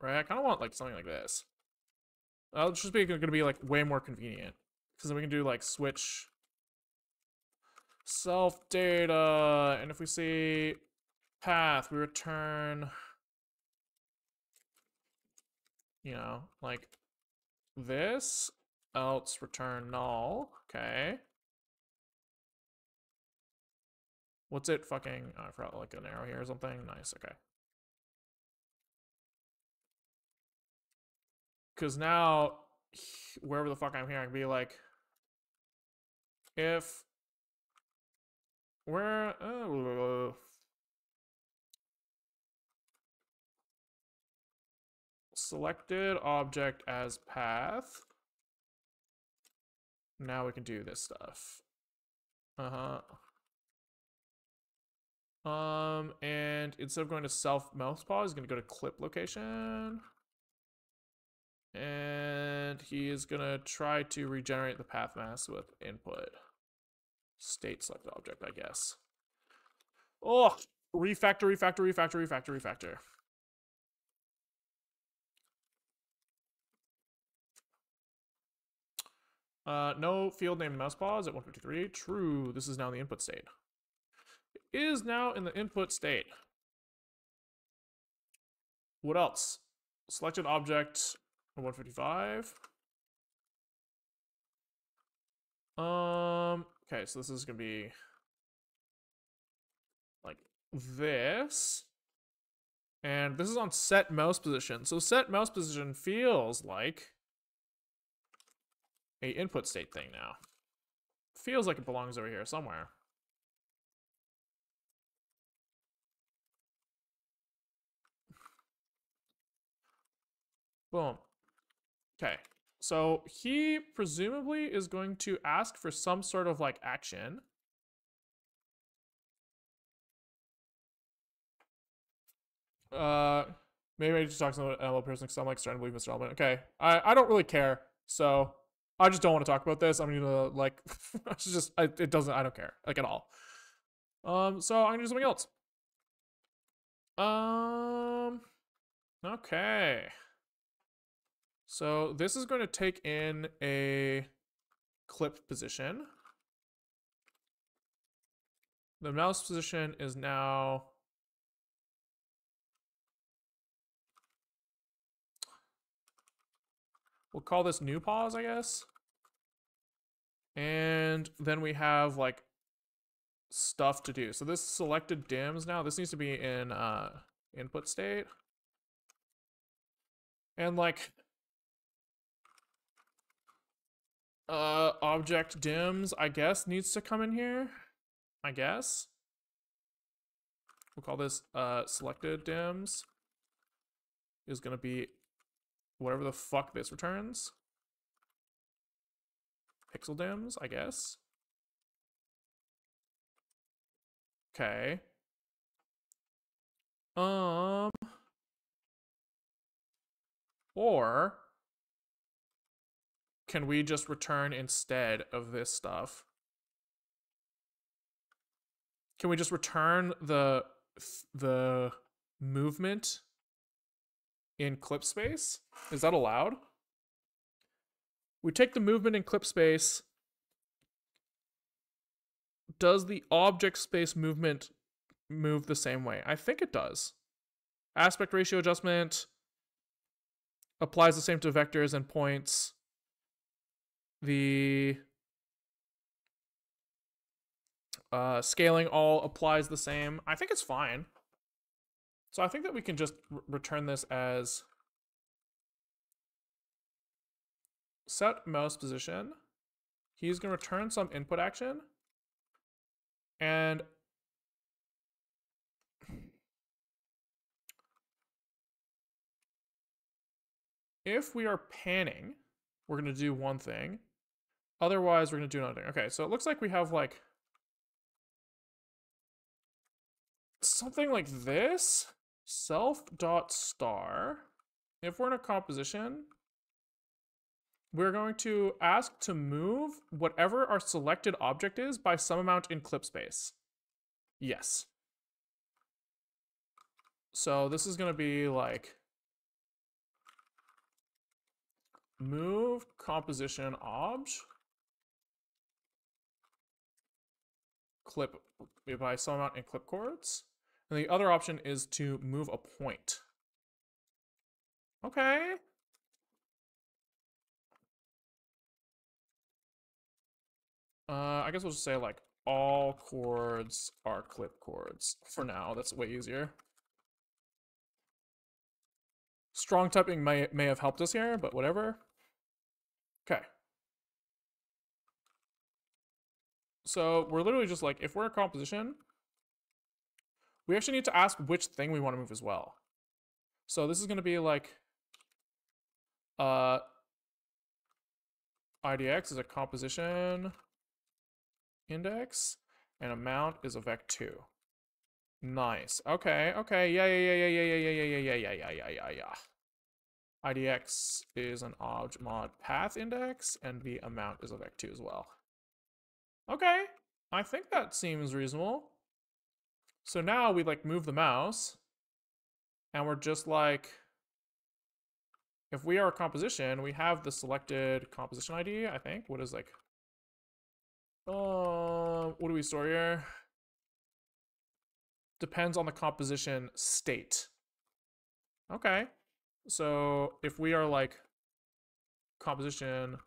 Right, I kind of want like something like this. It's just going to be like way more convenient. Because then we can do like switch self data. And if we see path, we return, you know, like this, else return null. Okay. What's it fucking, oh, I forgot like an arrow here or something. Nice, okay. Because now, wherever the fuck I'm here, I can be like, if we're, selected object as path. Now we can do this stuff. And instead of going to self mouse pause, he's gonna go to clip location. And he is gonna try to regenerate the path mask with input. State selected object, I guess. Oh, refactor, refactor, refactor, refactor, refactor. No field name mouse pause at 153. True, this is now in the input state. It is now in the input state. What else? Selected object 155. Okay, so this is gonna be like this. And this is on set mouse position. So set mouse position feels like a input state thing now. Feels like it belongs over here somewhere. Boom. Okay. So he presumably is going to ask for some sort of like action. Maybe I just talk to an ML person because I'm like starting to believe Mr. Element. Okay. I don't really care. So I just don't want to talk about this. I'm gonna like, it's just, it doesn't, I don't care like at all. So I'm gonna do something else. Okay. So this is going to take in a clip position. The mouse position is now We'll call this new pause, I guess. And then we have like stuff to do. So this selected dims now, this needs to be in input state. And like object dims, I guess, needs to come in here. I guess. We'll call this selected dims is gonna be whatever the fuck this returns. Pixel dims, I guess. Okay. Or can we just return instead of this stuff? Can we just return the movement in clip space? Is that allowed? We take the movement in clip space. Does the object space movement move the same way? I think it does. Aspect ratio adjustment applies the same to vectors and points. The scaling all applies the same. I think it's fine. So I think that we can just return this as set mouse position. He's going to return some input action. And if we are panning, we're going to do one thing. Otherwise, we're going to do another thing. Okay, so it looks like we have like something like this. Self.star. If we're in a composition, we're going to ask to move whatever our selected object is by some amount in clip space. Yes. So this is going to be like move composition obj clip by some amount in clip chords. And the other option is to move a point. Okay. I guess we'll just say like all chords are clip chords for now. That's way easier. Strong typing may have helped us here, but whatever. Okay. So we're literally just like, if we're a composition, we actually need to ask which thing we want to move as well. So this is going to be like, IDX is a composition index, and amount is a vec2. Nice. Okay. Yeah. IDX is an obj mod path index, and the amount is a vec2 as well. Okay. I think that seems reasonable. So now we like move the mouse, and we're just like, if we are a composition, we have the selected composition ID, I think. What is like, what do we store here? Depends on the composition state. Okay. So if we are like composition,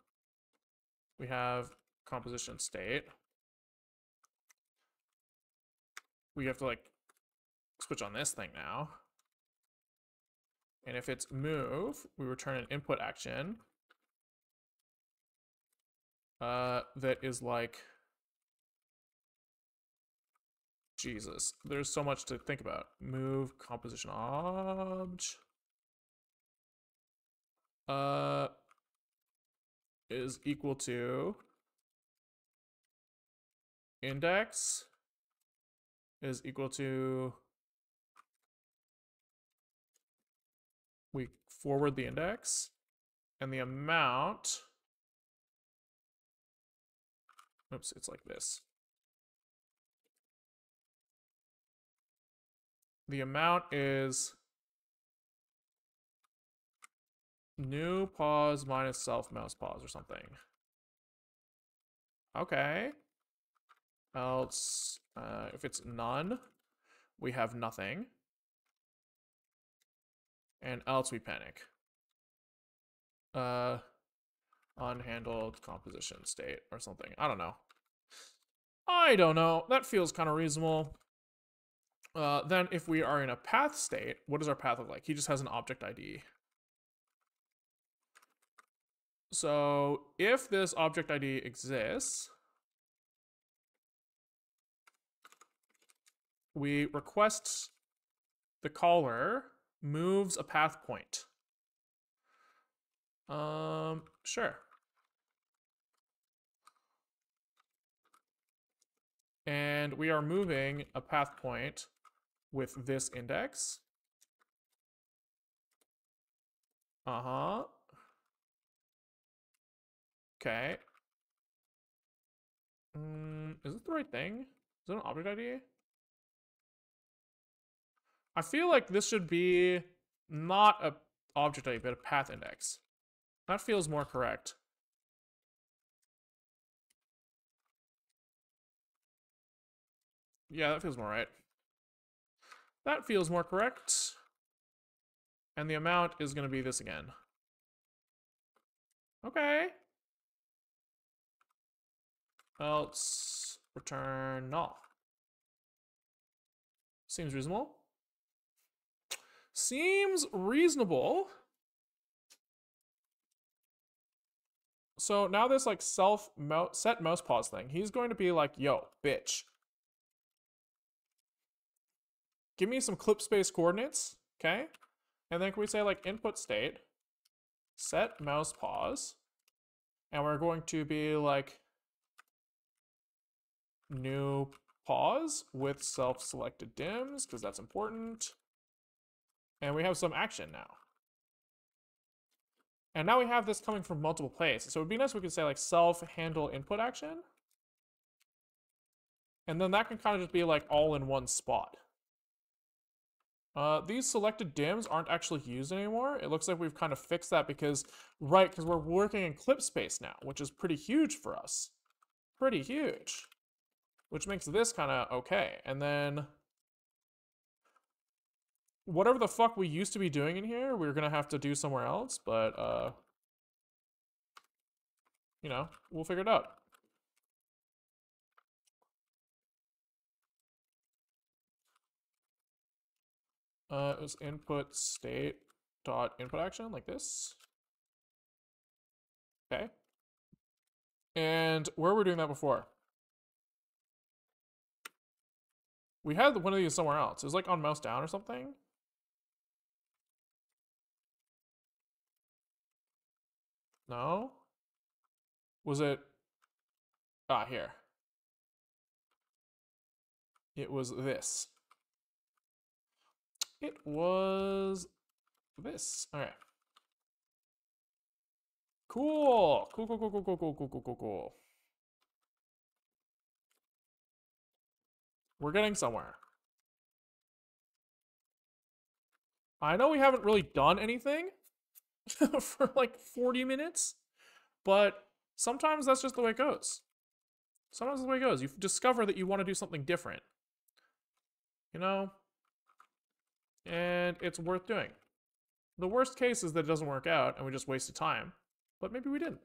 we have composition state. We have to like switch on this thing now. And if it's move, we return an input action that is like, Jesus, there's so much to think about. Move composition obj is equal to index is equal to, we forward the index, and the amount, oops, it's like this. The amount is new pause minus self mouse pause or something. Okay. Else, if it's none, we have nothing. And else we panic. unhandled composition state or something. I don't know. I don't know. That feels kind of reasonable. Then if we are in a path state, what does our path look like? He just has an object ID. So if this object ID exists, we request the caller moves a path point. Sure. And we are moving a path point with this index. Uh-huh. Okay. Is it the right thing? Is it an object ID? I feel like this should be not a object ID, but a path index. That feels more correct. Yeah, that feels more right. That feels more correct. And the amount is going to be this again. Okay. Else return null. Seems reasonable. Seems reasonable. So now this like set mouse pause thing, he's going to be like, yo, bitch. Give me some clip space coordinates, okay? And then can we say like input state, set mouse pause, and we're going to be like new pause with self-selected dims, because that's important. And we have some action now. And now we have this coming from multiple places. So it would be nice if we could say like self-handle input action. And then that can kind of just be like all in one spot. These selected dims aren't actually used anymore. It looks like we've kind of fixed that because we're working in clip space now, which is pretty huge for us. Pretty huge. Which makes this kind of okay. And then whatever the fuck we used to be doing in here, we're gonna have to do somewhere else, but you know, we'll figure it out. It was input state dot input action like this. Okay. And where were we doing that before? We had one of these somewhere else. It was like on mouse down or something. No? Was it? Ah, here. It was this. It was this. All right. Cool. Cool, cool, cool, cool, cool, cool, cool, cool, cool, cool. We're getting somewhere. I know we haven't really done anything for like 40 minutes, but sometimes that's just the way it goes. Sometimes that's the way it goes. You discover that you want to do something different. You know? And it's worth doing. The worst case is that it doesn't work out and we just wasted time, but maybe we didn't.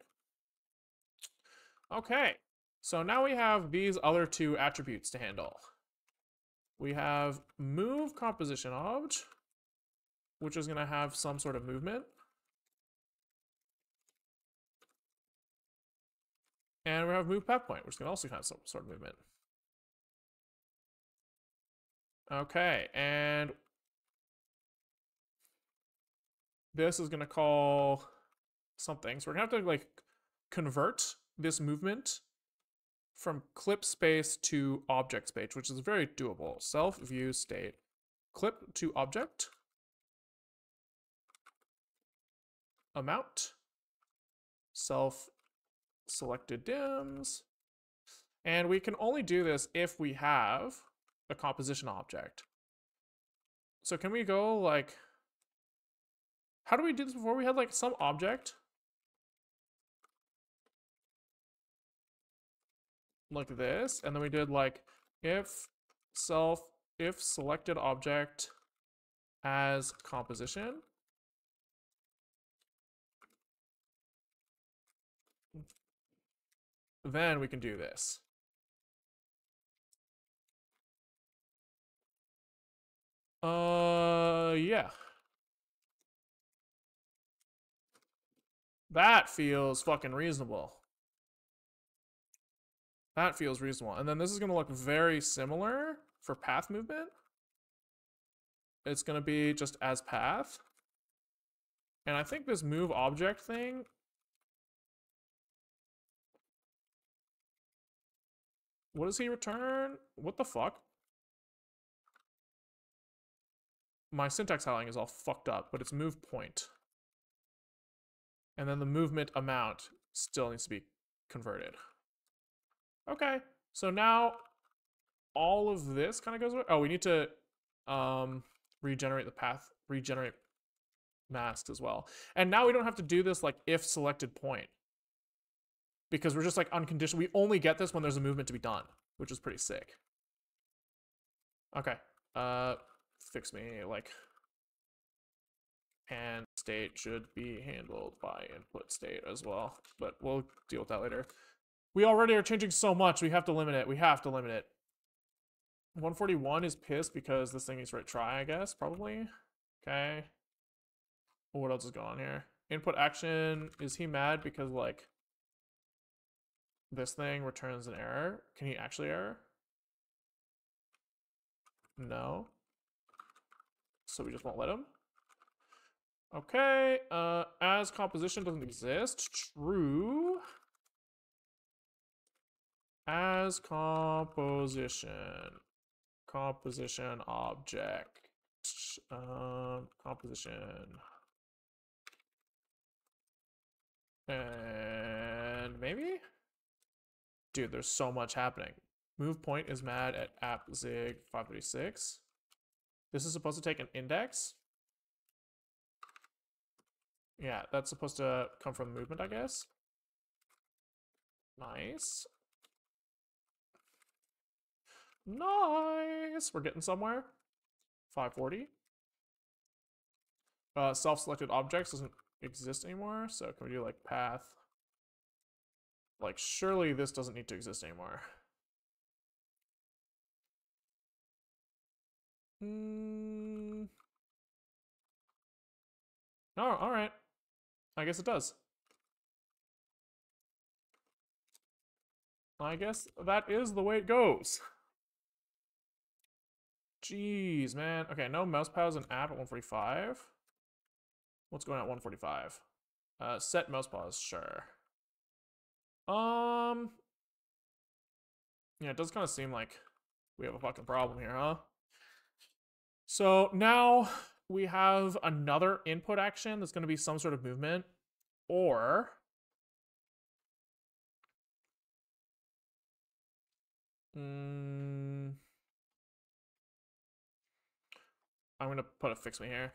Okay, so now we have these other two attributes to handle. We have move composition obj, which is going to have some sort of movement. And we have move path point, which can also have some sort of movement. Okay, and this is going to call something. So we're going to have to like convert this movement from clip space to object space, which is very doable. Self view state, clip to object, amount, self selected dims. And we can only do this if we have a composition object. So can we go like, how do we do this before? We had like some object like this, and then we did like if selected object as composition. then we can do this. Yeah. That feels fucking reasonable. That feels reasonable. And then this is going to look very similar for path movement. It's going to be just as path. And I think this move object thing... What does he return? What the fuck? My syntax highlighting is all fucked up, but it's move point. And then the movement amount still needs to be converted. Okay, so now all of this kind of goes away. Oh, we need to regenerate the path, regenerate masks as well. And now we don't have to do this like if selected point. Because we're just like unconditional. We only get this when there's a movement to be done, which is pretty sick. Okay. Fix me like and state should be handled by input state as well, but we'll deal with that later. We already are changing so much. We have to limit it. We have to limit it. 141 is pissed because this thing needs to write try, I guess, probably. Okay. What else is going on here? Input action. Is he mad because like this thing returns an error? Can he actually error? No. So we just won't let him. Okay, as composition doesn't exist, true. As composition object, composition. And maybe? Dude, there's so much happening. Move point is mad at app zig 536. This is supposed to take an index. Yeah, that's supposed to come from movement, I guess. Nice. Nice. We're getting somewhere. 540. Self-selected objects doesn't exist anymore, so can we do like path? Like, surely this doesn't need to exist anymore. Oh, alright. I guess it does. I guess that is the way it goes. Jeez, man. Okay, no mouse pause and app at 145. What's going on at 145? Set mouse pause, sure. Yeah, it does kind of seem like we have a fucking problem here, huh? So now we have another input action that's going to be some sort of movement, or I'm going to put a fix me here.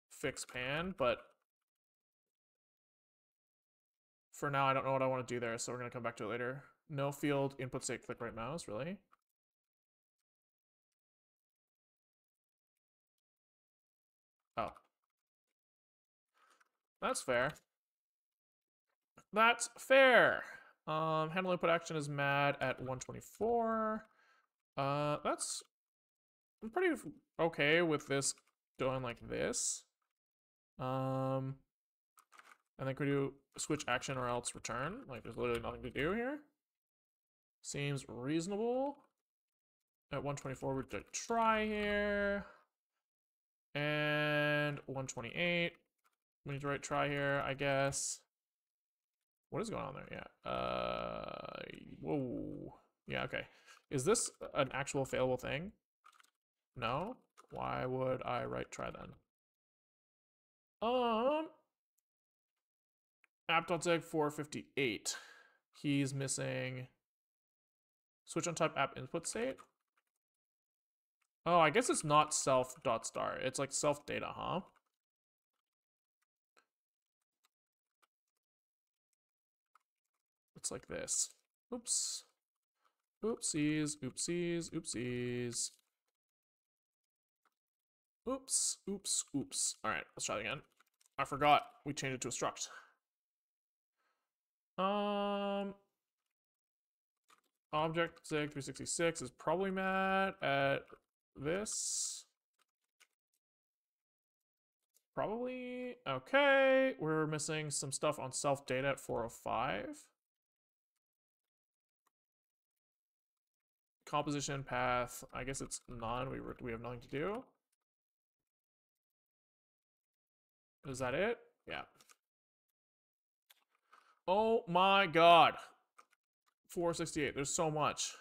Fix pan, but for now I don't know what I want to do there, so we're going to come back to it later. No field input state click right mouse, really? Oh. That's fair. That's fair. Handle input action is mad at 124. That's I'm pretty okay with this going like this. And then could we do switch action or else return? Like there's literally nothing to do here. Seems reasonable. At 124, we're gonna try here. And 128. We need to write try here, I guess. What is going on there? Yeah. Whoa. Yeah, okay. Is this an actual failable thing? No? Why would I write try then? App.zeg 458. He's missing switch on type app input state. Oh, I guess it's not self.star. It's like self data, huh? It's like this. Oops. Oopsies, oopsies, oopsies. Oops, oops, oops. All right, let's try it again. I forgot we changed it to a struct. Object sig 366 is probably mad at this. Probably. Okay. We're missing some stuff on self data at 405. Composition path. I guess it's none. We have nothing to do. Is that it? Yeah. Oh my god. 468. There's so much.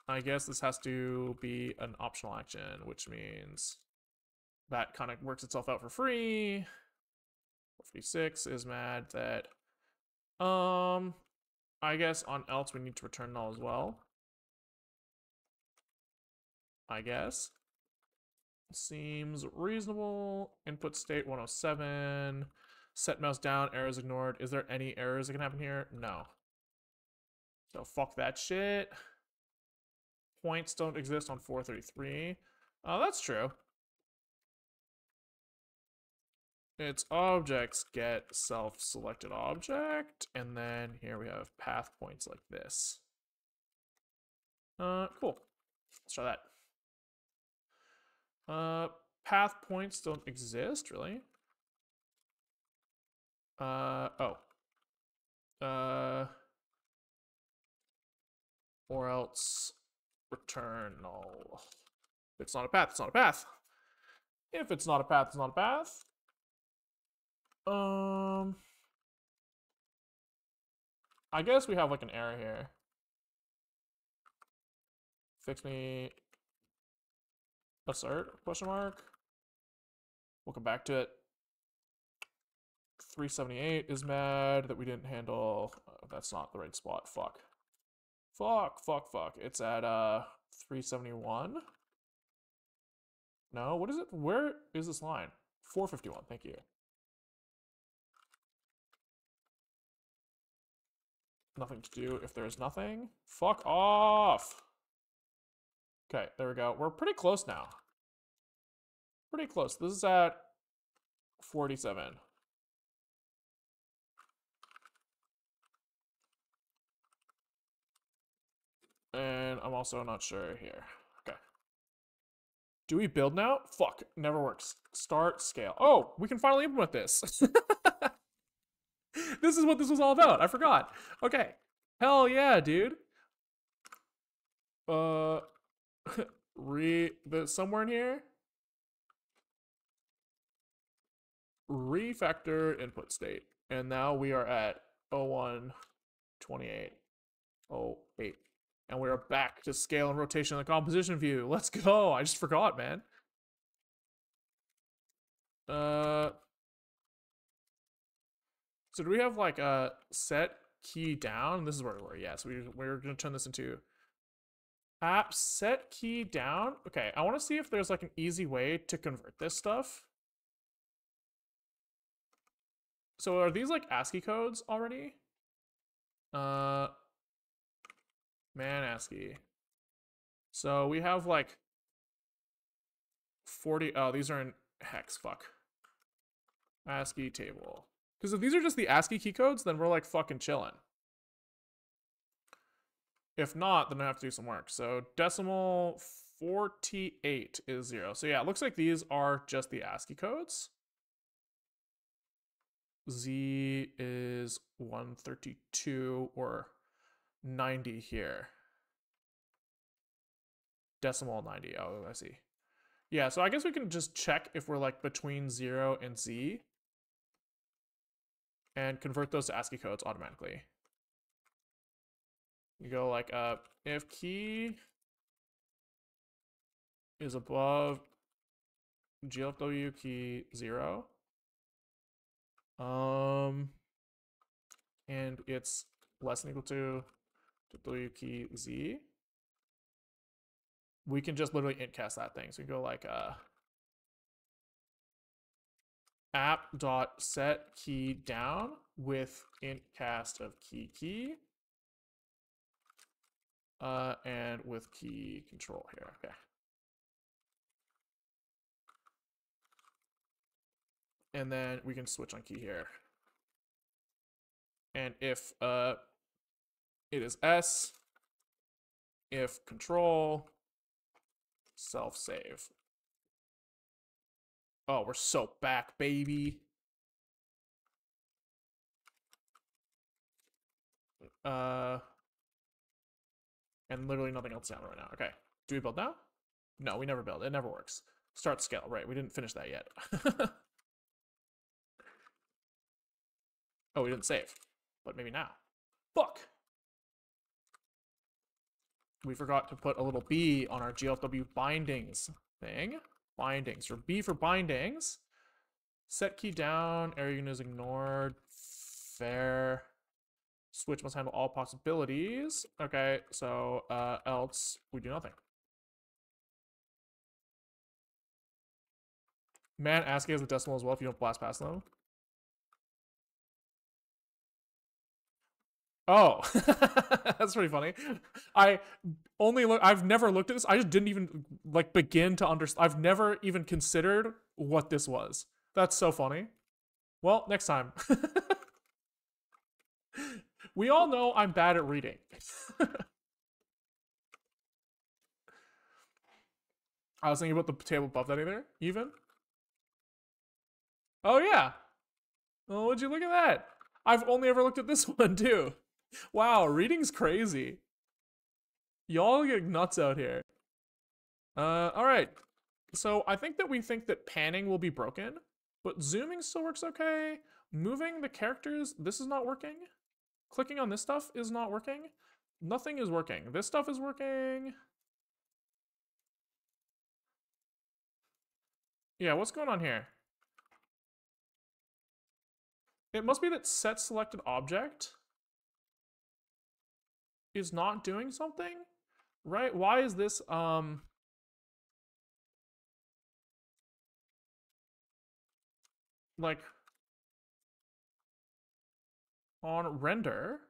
I guess this has to be an optional action, which means that kind of works itself out for free. 456 is mad that I guess on else we need to return null as well. I guess. Seems reasonable. Input state 107. Set mouse down, errors ignored. Is there any errors that can happen here? No. So fuck that shit. Points don't exist on 433. Oh, that's true. It's objects get self-selected object, and then here we have path points like this. Cool. Let's try that. Path points don't exist, really. Or else return null. If it's not a path, it's not a path. If it's not a path, it's not a path. I guess we have like an error here. Fix me assert question mark. We'll come back to it. 378 is mad that we didn't handle. That's not the right spot. Fuck. Fuck. It's at 371. No, what is it? Where is this line? 451. Thank you. Nothing to do if there's nothing. Fuck off. Okay, there we go. We're pretty close now. Pretty close. This is at 47. And I'm also not sure here. Okay. Do we build now? Fuck, never works. Start scale. Oh, we can finally implement this. This is what this was all about. I forgot. Okay. Hell yeah, dude. Somewhere in here. Refactor input state. And now we are at 0128. 08. And we are back to scale and rotation in the composition view. Let's go. I just forgot, man. So do we have like a set key down? This is where we were. Yeah, so we're going to turn this into app set key down. Okay, I want to see if there's like an easy way to convert this stuff. So are these like ASCII codes already? Man ASCII. So we have like 40. Oh, these are in hex. Fuck. ASCII table. Because if these are just the ASCII key codes, then we're like fucking chilling. If not, then I have to do some work. So decimal 48 is 0. So yeah, it looks like these are just the ASCII codes. Z is 132 or 90 here. Decimal 90. Oh, I see. Yeah, so I guess we can just check if we're like between 0 and Z and convert those to ASCII codes automatically. You go like if key is above GLW key 0, and it's less than equal to W key Z, we can just literally int cast that thing. So we go like app dot set key down with int cast of key and with key control here. Okay. And then we can switch on key here. And if it is S, if control self-save. Oh, we're so back, baby. And literally nothing else down right now. Okay. Do we build now? No, we never build. It never works. Start scale. Right, we didn't finish that yet. Oh, we didn't save. But maybe now. Fuck! We forgot to put a little B on our GLW bindings thing. Bindings. For B for bindings. Set key down. Area unit is ignored. Fair. Switch must handle all possibilities. Okay, so else we do nothing. Man, ASCII has the decimal as well if you don't blast past them. Oh, that's pretty funny. I've never looked at this. I just didn't even like begin to understand. I've never even considered what this was. That's so funny. Well, next time. We all know I'm bad at reading. I was thinking about the table above that either, even. Oh yeah. Oh, would you look at that? I've only ever looked at this one too. Wow, reading's crazy. Y'all get nuts out here. Alright. So I think that we think that panning will be broken, but zooming still works okay. Moving the characters, this is not working. Clicking on this stuff is not working. Nothing is working. This stuff is working. Yeah, what's going on here? It must be that set selected object is not doing something, right? Why is this, like, on render,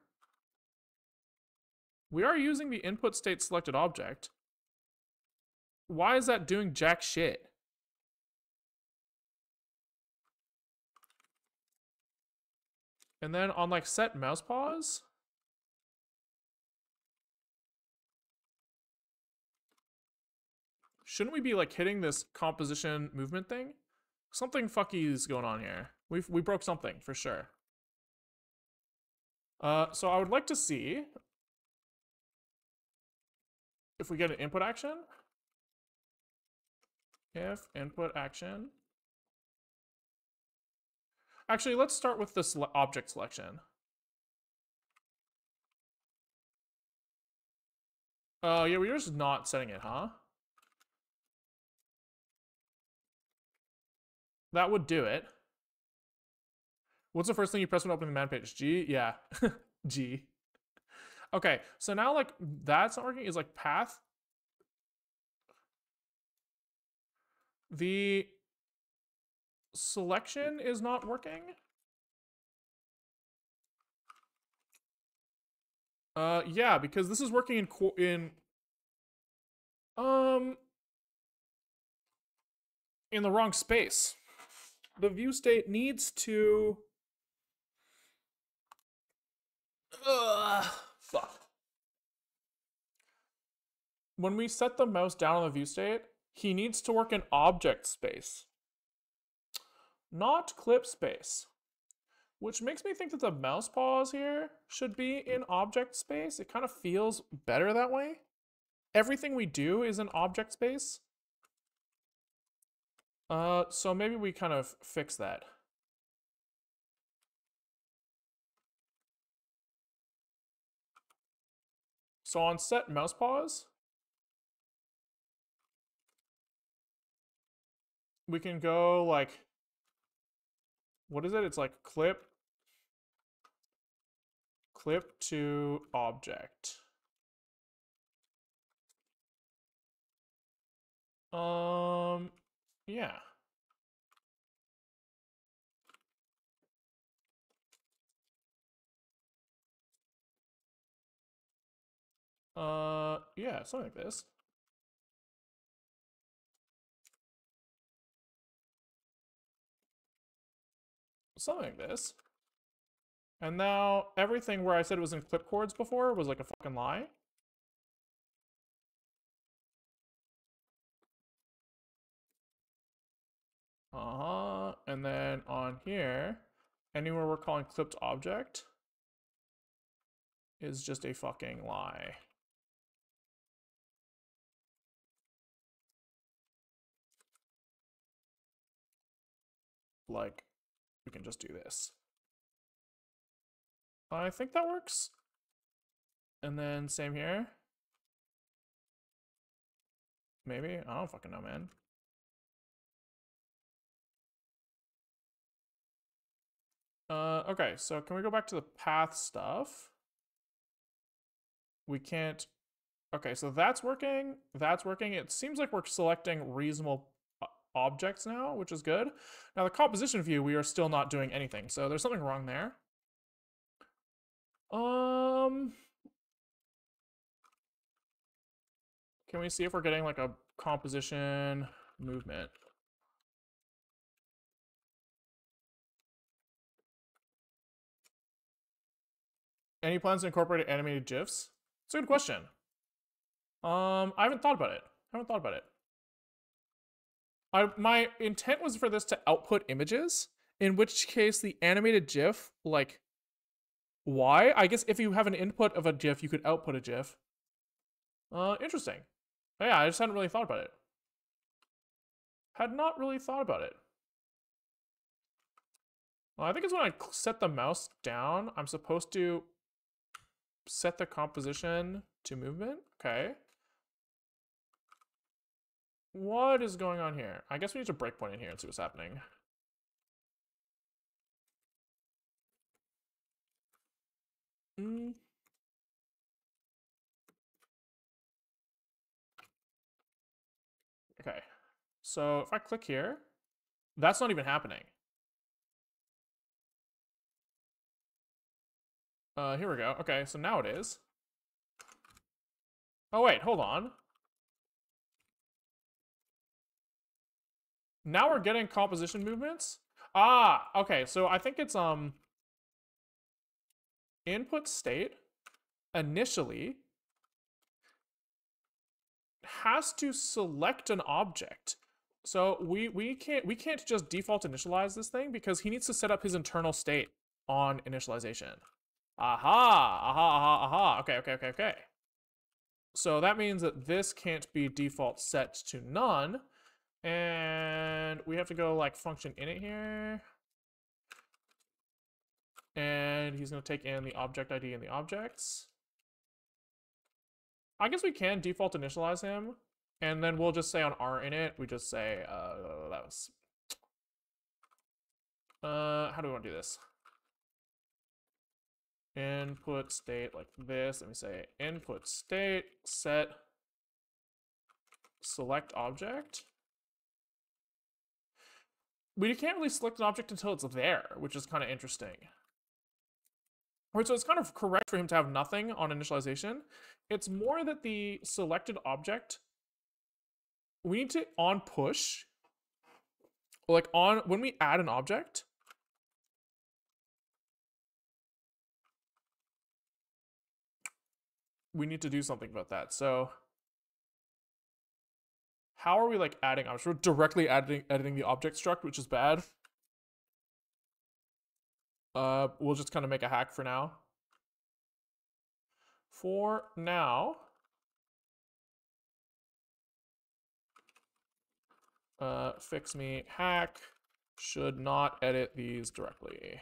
we are using the input state selected object. Why is that doing jack shit? And then on like set mouse pause, shouldn't we be like hitting this composition movement thing? Something fucky is going on here. We broke something for sure. So I would like to see if we get an input action. If input action. Actually, let's start with this object selection. Oh, yeah, we're just not setting it, huh? That would do it. What's the first thing you press when opening the man page? G? Yeah. G. Okay, so now like that's not working. Is like path. The selection is not working. Yeah, because this is working in the wrong space. The view state needs to. Fuck. When we set the mouse down on the view state, he needs to work in object space, not clip space. Which makes me think that the mouse pause here should be in object space. It kind of feels better that way. Everything we do is in object space. So maybe we kind of fix that. So on set mouse pause, we can go like, what is it? It's like clip to object. Yeah. Yeah, something like this. Something like this. And now everything where I said it was in clip chords before was like a fucking lie. And then on here, anywhere we're calling clipped object is just a fucking lie. Like, we can just do this. I think that works. And then same here. Maybe? I don't fucking know, man. Okay, so can we go back to the path stuff? We can't. Okay, so that's working. That's working. It seems like we're selecting reasonable objects now, which is good. Now the composition view, we are still not doing anything. So there's something wrong there. Can we see if we're getting like a composition movement? Any plans to incorporate animated GIFs? It's a good question. I haven't thought about it. My intent was for this to output images, in which case the animated GIF, like, why? I guess if you have an input of a GIF, you could output a GIF. Interesting. But yeah, I just hadn't really thought about it. Had not really thought about it. Well, I think it's when I set the mouse down, I'm supposed to set the composition to movement. Okay. What is going on here? I guess we need to breakpoint in here and see what's happening. Okay. So if I click here, that's not even happening. Here we go. Okay, so now it is. Oh wait, hold on. Now we're getting composition movements. Ah, okay, so I think it's input state initially has to select an object. So we can't just default initialize this thing because he needs to set up his internal state on initialization. Aha. Okay. So that means that this can't be default set to none. And we have to go like function init here. And he's going to take in the object ID and the objects. I guess we can default initialize him. And then we'll just say on our init, we just say, that was... how do we want to do this? Input state like this. Let me say input state set select object. We can't really select an object until it's there, which is kind of interesting. Right, so it's kind of correct for him to have nothing on initialization. It's more that the selected object, we need to on push, like on when we add an object, we need to do something about that. So how are we like adding objects? We're directly editing the object struct, which is bad. We'll just kind of make a hack for now. For now, fix me hack should not edit these directly.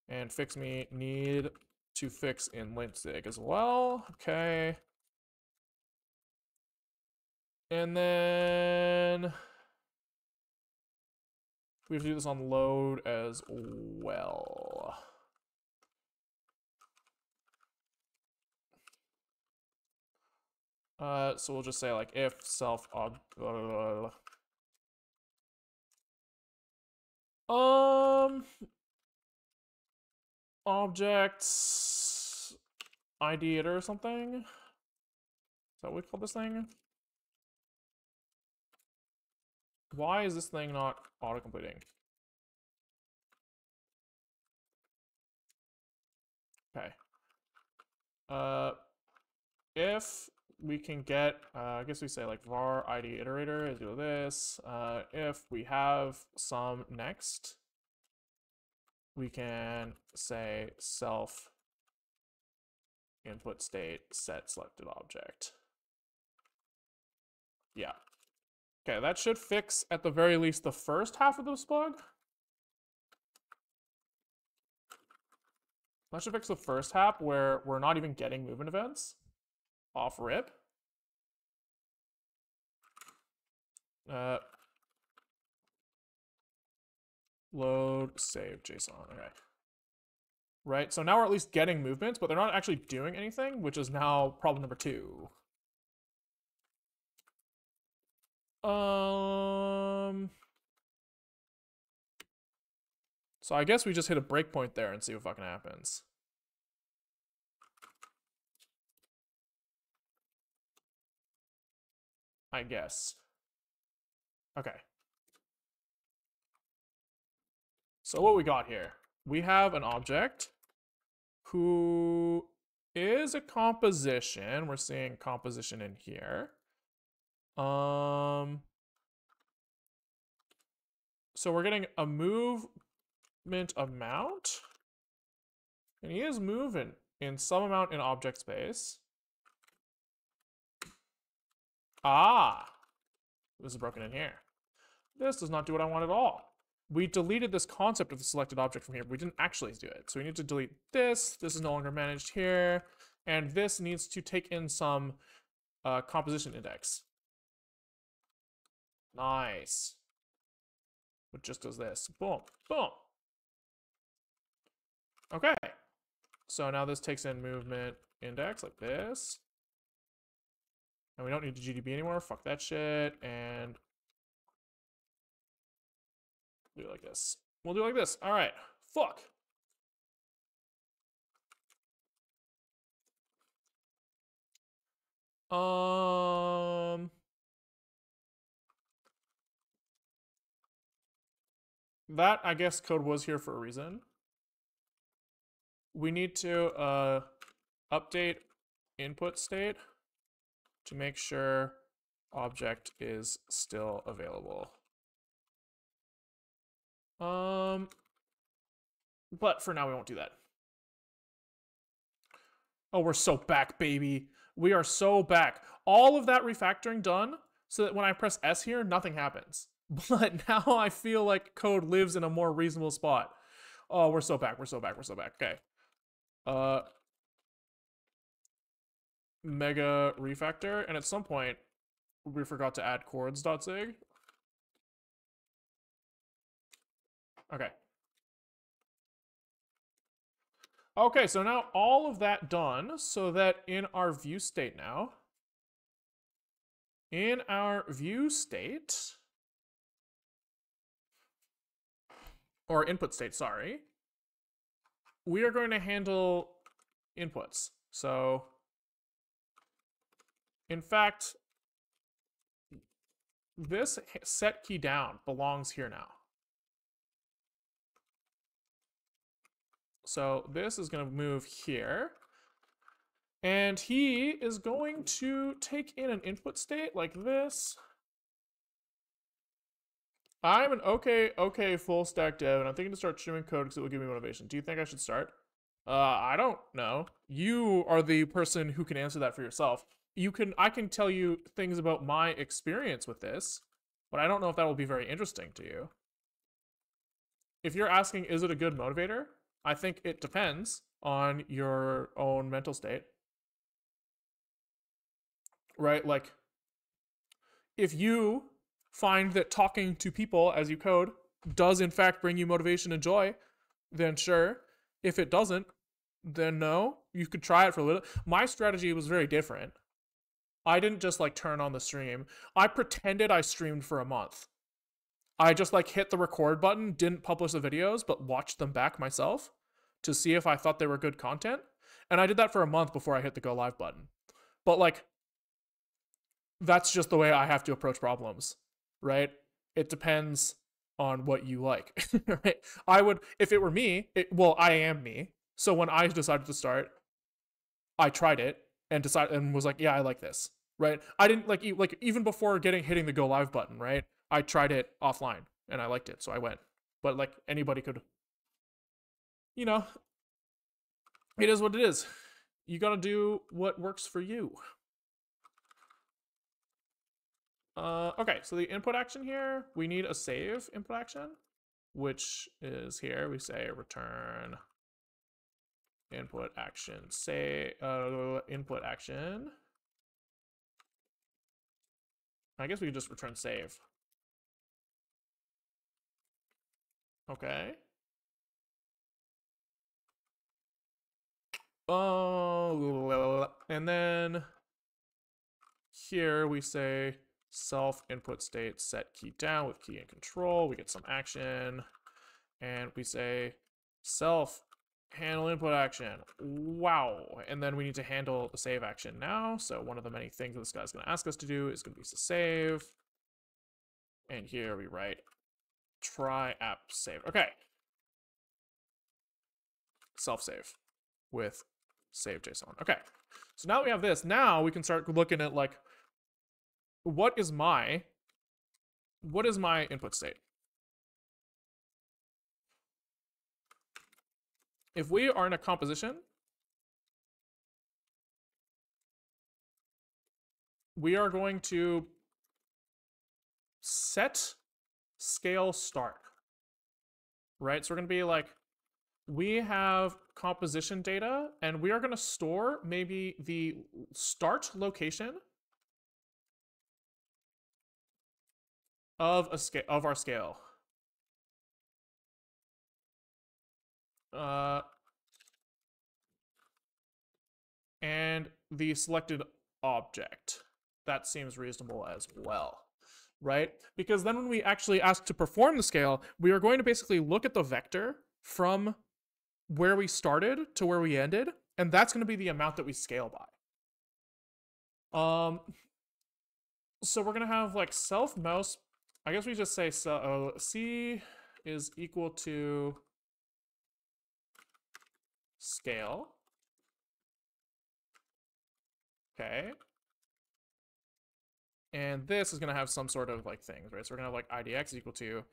And fix me need to fix in lintzig as well. Okay. And then we have to do this on load as well. So we'll just say like if self objects ideator or something. Is that what we call this thing? Why is this thing not auto-completing? If we can get, I guess we say like var id iterator is do this. If we have some next, we can say self input state set selected object. Yeah. Okay, that should fix at the very least the first half of this bug. That should fix the first half where we're not even getting movement events off rip. Load save JSON. Okay. Right, so now we're at least getting movements, but they're not actually doing anything, which is now problem number 2. So I guess we just hit a breakpoint there and see what fucking happens. I guess. Okay. So what we got here? We have an object who is a composition. We're seeing composition in here. So we're getting a movement amount. And he is moving in some amount in object space. Ah, this is broken in here. This does not do what I want at all. We deleted this concept of the selected object from here, but we didn't actually do it. So we need to delete this. This is no longer managed here. And this needs to take in some composition index. Nice. It just does this. Boom, boom. Okay. So now this takes in movement index like this. And we don't need the GDB anymore. Fuck that shit. And do it like this. We'll do it like this. All right. Fuck. That, I guess, code was here for a reason. We need to update input state to make sure object is still available. But for now, we won't do that. Oh, we're so back, baby. We are so back. All of that refactoring done so that when I press S here, nothing happens. But now I feel like code lives in a more reasonable spot. Oh, we're so back. We're so back. We're so back. Okay. Mega refactor. And at some point, we forgot to add chords.zig. Okay. Okay, so now all of that done so that in our view state now, or input state, sorry, we are going to handle inputs. So, in fact, this set key down belongs here now. So this is going to move here. And he is going to take in an input state like this. I'm an okay full stack dev, and I'm thinking to start streaming code because it will give me motivation. Do you think I should start? I don't know. You are the person who can answer that for yourself. I can tell you things about my experience with this, but I don't know if that will be very interesting to you. If you're asking, is it a good motivator? I think it depends on your own mental state. Right? Like, if you find that talking to people as you code does in fact bring you motivation and joy, then sure. If it doesn't, then no. You could try it for a little. My strategy was very different. I didn't just like turn on the stream. I pretended I streamed for a month. I just like hit the record button, didn't publish the videos, but watched them back myself to see if I thought they were good content. And I did that for a month before I hit the go live button. But like, that's just the way I have to approach problems, right? It depends on what you like, right? I would, if it were me, well, I am me. So when I decided to start, I tried it and decided and was like, yeah, I like this, right? I didn't like even before hitting the go live button, right? I tried it offline and I liked it, so I went. But like anybody could, you know, it is what it is. You gotta do what works for you. Okay, so the input action here, we need a save input action, which is here. We say return input action, say input action. I guess we could just return save. Okay. Oh, and then here we say self input state set key down with key and control. We get some action, and we say self handle input action. Wow. And then we need to handle the save action now. So one of the many things that this guy's going to ask us to do is going to be to save. And here we write try app save. Okay. Self save with save JSON. Okay. So now that we have this, now we can start looking at like, what is my input state? If we are in a composition, we are going to set scale start, right? So we're going to be like, we have composition data, and we are going to store maybe the start location of our scale. And the selected object. That seems reasonable as well, right? Because then when we actually ask to perform the scale, we are going to basically look at the vector from where we started to where we ended, and that's going to be the amount that we scale by. So we're going to have like self mouse. I guess we just say C is equal to scale. Okay. And this is going to have some sort of like things, right? So we're going to have like IDX equal to,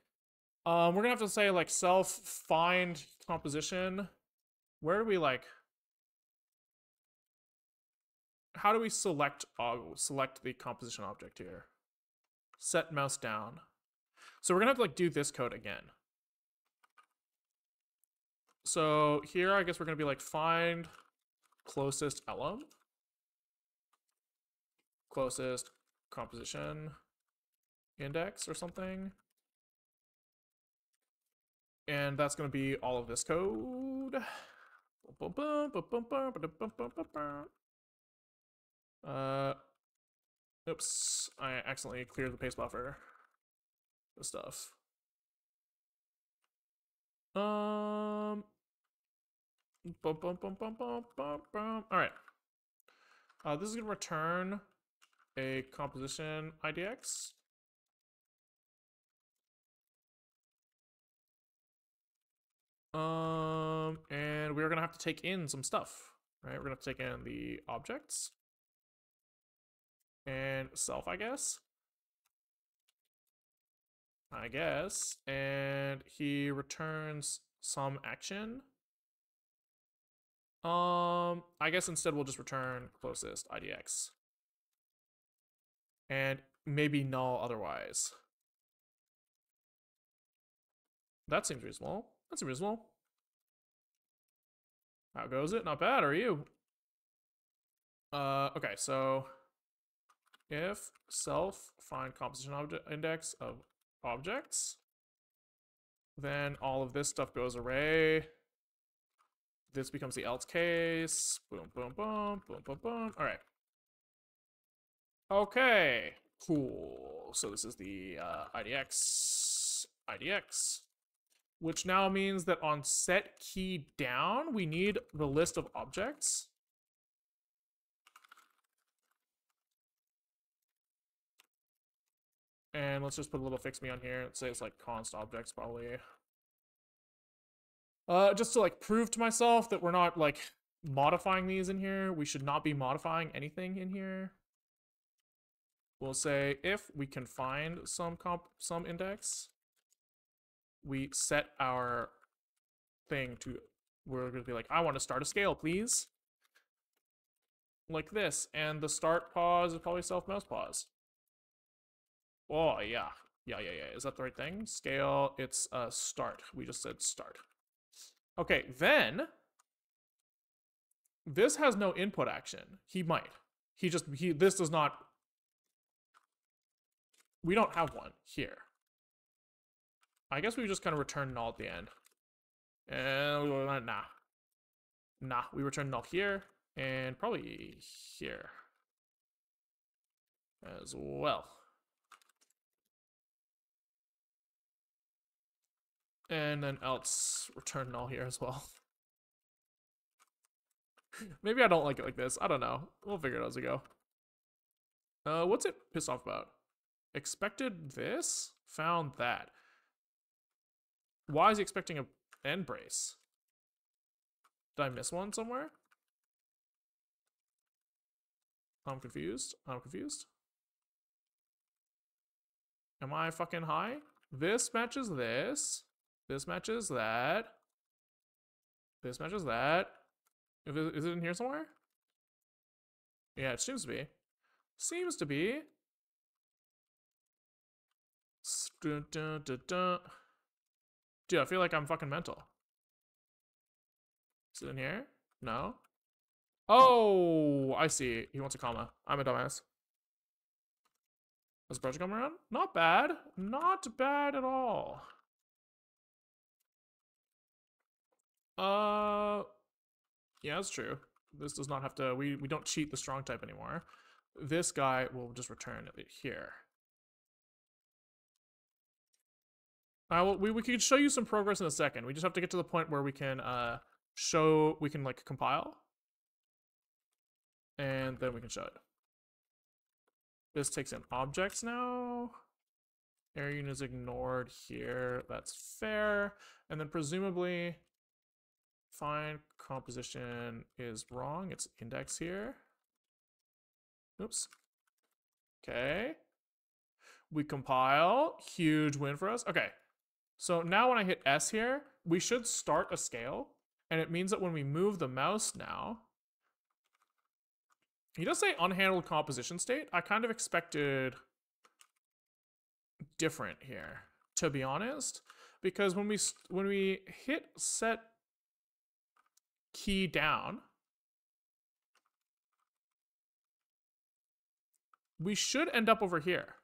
we're going to have to say like self find composition. Where do we like, how do we select the composition object here? Set mouse down. So we're going to have to like do this code again. So here, I guess we're going to be like find closest elem, closest composition index or something. And that's going to be all of this code. Oops, I accidentally cleared the paste buffer. This stuff. All right. This is gonna return a composition IDX. And we're gonna have to take in some stuff, right? We're gonna have to take in the objects and self, I guess. And he returns some action. I guess instead we'll just return closest IDX. And maybe null otherwise. That seems reasonable. That's reasonable. How goes it? Not bad, are you? Okay, so if self find composition index of objects, then all of this stuff goes array. This becomes the else case. Boom, boom, boom, boom, boom, boom. All right. Okay, cool. So this is the IDX, which now means that on set key down, we need the list of objects. And let's just put a little fix me on here. Let's say it's like const objects probably. Just to like prove to myself that we're not like modifying these in here. We should not be modifying anything in here. We'll say if we can find some index, we set our thing to, we're going to be like, I want to start a scale, please. Like this. And the start pause is probably self mouse pause. Oh, yeah. Yeah. Is that the right thing? Scale, it's a start. We just said start. Okay, then this has no input action. He might. This does not. We don't have one here. I guess we just kind of return null at the end. And nah, we return null here and probably here as well. And then else return null here as well. Maybe I don't like it like this. I don't know. We'll figure it out as we go. What's it pissed off about? Expected this? Found that. Why is he expecting a end brace? Did I miss one somewhere? I'm confused. Am I fucking high? This matches this. This matches that. This matches that. Is it in here somewhere? Yeah, it seems to be. Seems to be. Dude, I feel like I'm fucking mental. Is it in here? No. Oh, I see. He wants a comma. I'm a dumbass. Does the project come around? Not bad. Not bad at all. Yeah, that's true. This does not have to, we don't cheat the strong type anymore. This guy will just return it here. We can show you some progress in a second. We just have to get to the point where we can like compile. And then we can show it. This takes in objects now. Area unit is ignored here. That's fair. And then presumably find composition is wrong. It's index here. Oops. Okay. We compile. Huge win for us. Okay. So now when I hit S here, we should start a scale. And it means that when we move the mouse now, he does say unhandled composition state. I kind of expected different here, to be honest, because when we hit set key down, we should end up over here,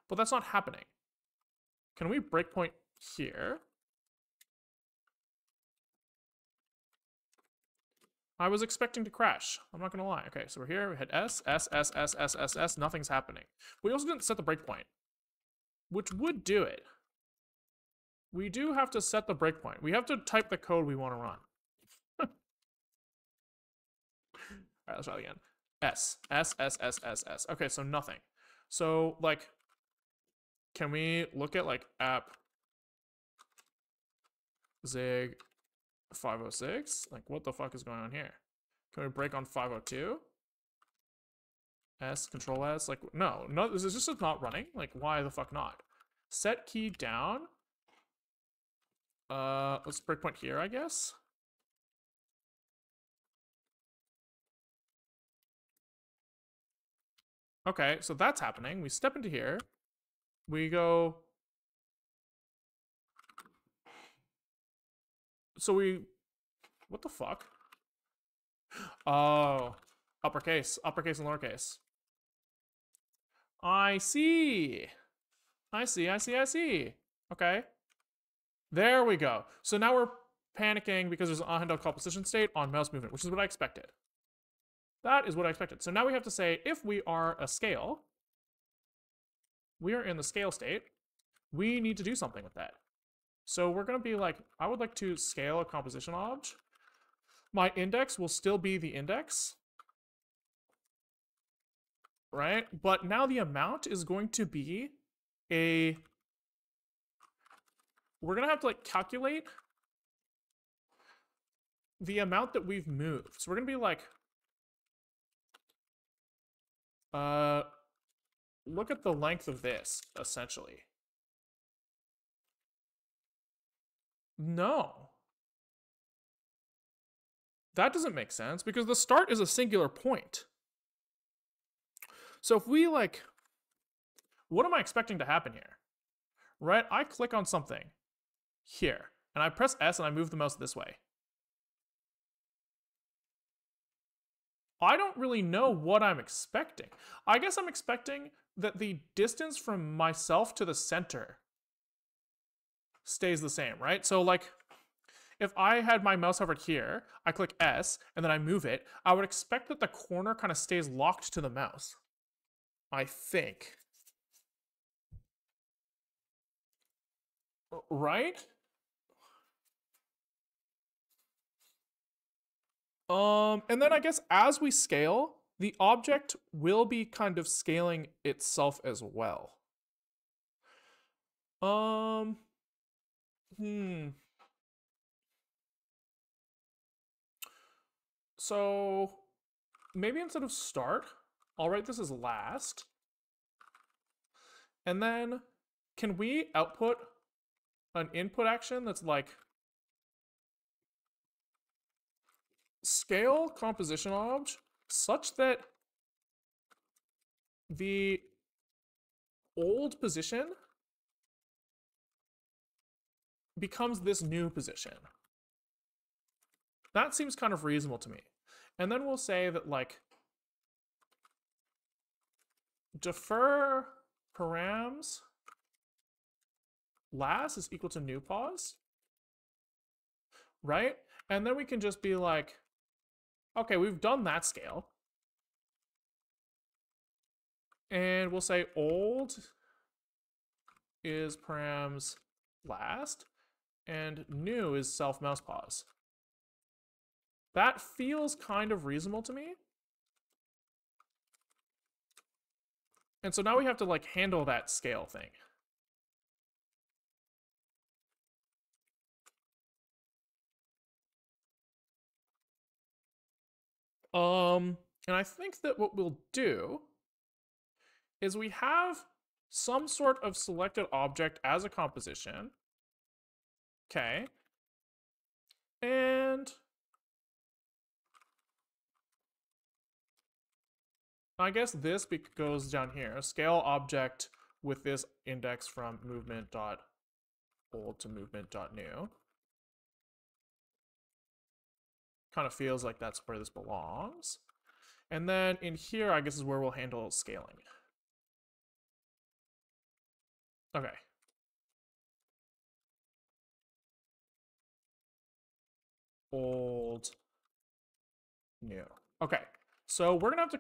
but that's not happening. Can we breakpoint here? I was expecting to crash. I'm not gonna lie. Okay, so we're here. We hit S, S, S, S, S, S, S. Nothing's happening. We also didn't set the breakpoint, which would do it. We do have to set the breakpoint. We have to type the code we want to run. All right, let's try it again. S, S, S, S, S, S. Okay, so nothing. So, like, can we look at, like, app zig 506? Like, what the fuck is going on here? Can we break on 502? S, control S? Like, no, this is just not running. Like, why the fuck not? Set key down. Let's breakpoint here, I guess. Okay, so that's happening. We step into here. We go. So what the fuck? Oh, uppercase and lowercase. I see. Okay. There we go. So now we're panicking because there's an unhandled composition state on mouse movement, which is what I expected. That is what I expected. So now we have to say, if we are a scale, we are in the scale state, we need to do something with that. So we're going to be like, I would like to scale a composition object. My index will still be the index, right? But now the amount is going to be we're going to have to like calculate the amount that we've moved. So we're gonna be like, look at the length of this, essentially. No. That doesn't make sense because the start is a singular point. So if we like, what am I expecting to happen here? Right? I click on something here and I press S and I move the mouse this way. I don't really know what I'm expecting. I guess I'm expecting that the distance from myself to the center stays the same, right? So like, if I had my mouse hovered here, I click S, and then I move it, I would expect that the corner kind of stays locked to the mouse. I think. Right? And then I guess as we scale, the object will be kind of scaling itself as well. So maybe instead of start, I'll write this as last. And then can we output an input action that's like scale composition obj such that the old position becomes this new position. That seems kind of reasonable to me. And then we'll say that like defer params last is equal to new pause, right? And then we can just be like, okay, we've done that scale. And we'll say old is params last, and new is self mouse pause. That feels kind of reasonable to me. And so now we have to like handle that scale thing. And I think that what we'll do is we have some sort of selected object as a composition. Okay. And I guess this goes down here. Scale object with this index from movement dot old to movement dot new. Kind of feels like that's where this belongs. And then in here, I guess is where we'll handle scaling. Okay. Old, new. Okay. So we're gonna have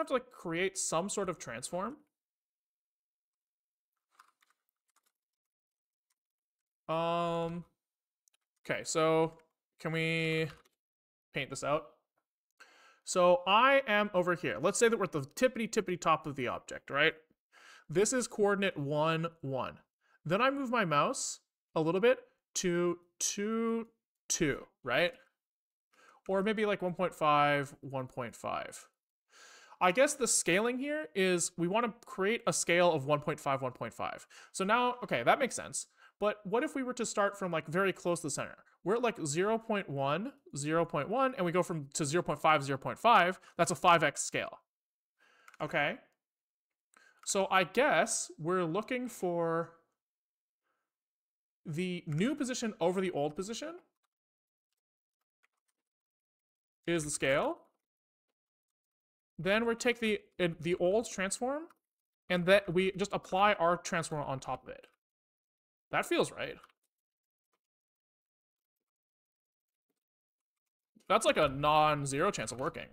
to like create some sort of transform. Okay, so can we paint this out? So I am over here. Let's say that we're at the tippity top of the object, right? This is coordinate 1, 1. Then I move my mouse a little bit to 2, 2, right? Or maybe like 1.5, 1.5. I guess the scaling here is we want to create a scale of 1.5, 1.5. So now, okay, that makes sense. But what if we were to start from like very close to the center? We're at like 0.1, 0.1, and we go from to 0.5, 0.5. That's a 5x scale. Okay. So I guess we're looking for the new position over the old position is the scale. Then we take the old transform, and that we just apply our transform on top of it. That feels right. That's like a non-zero chance of working.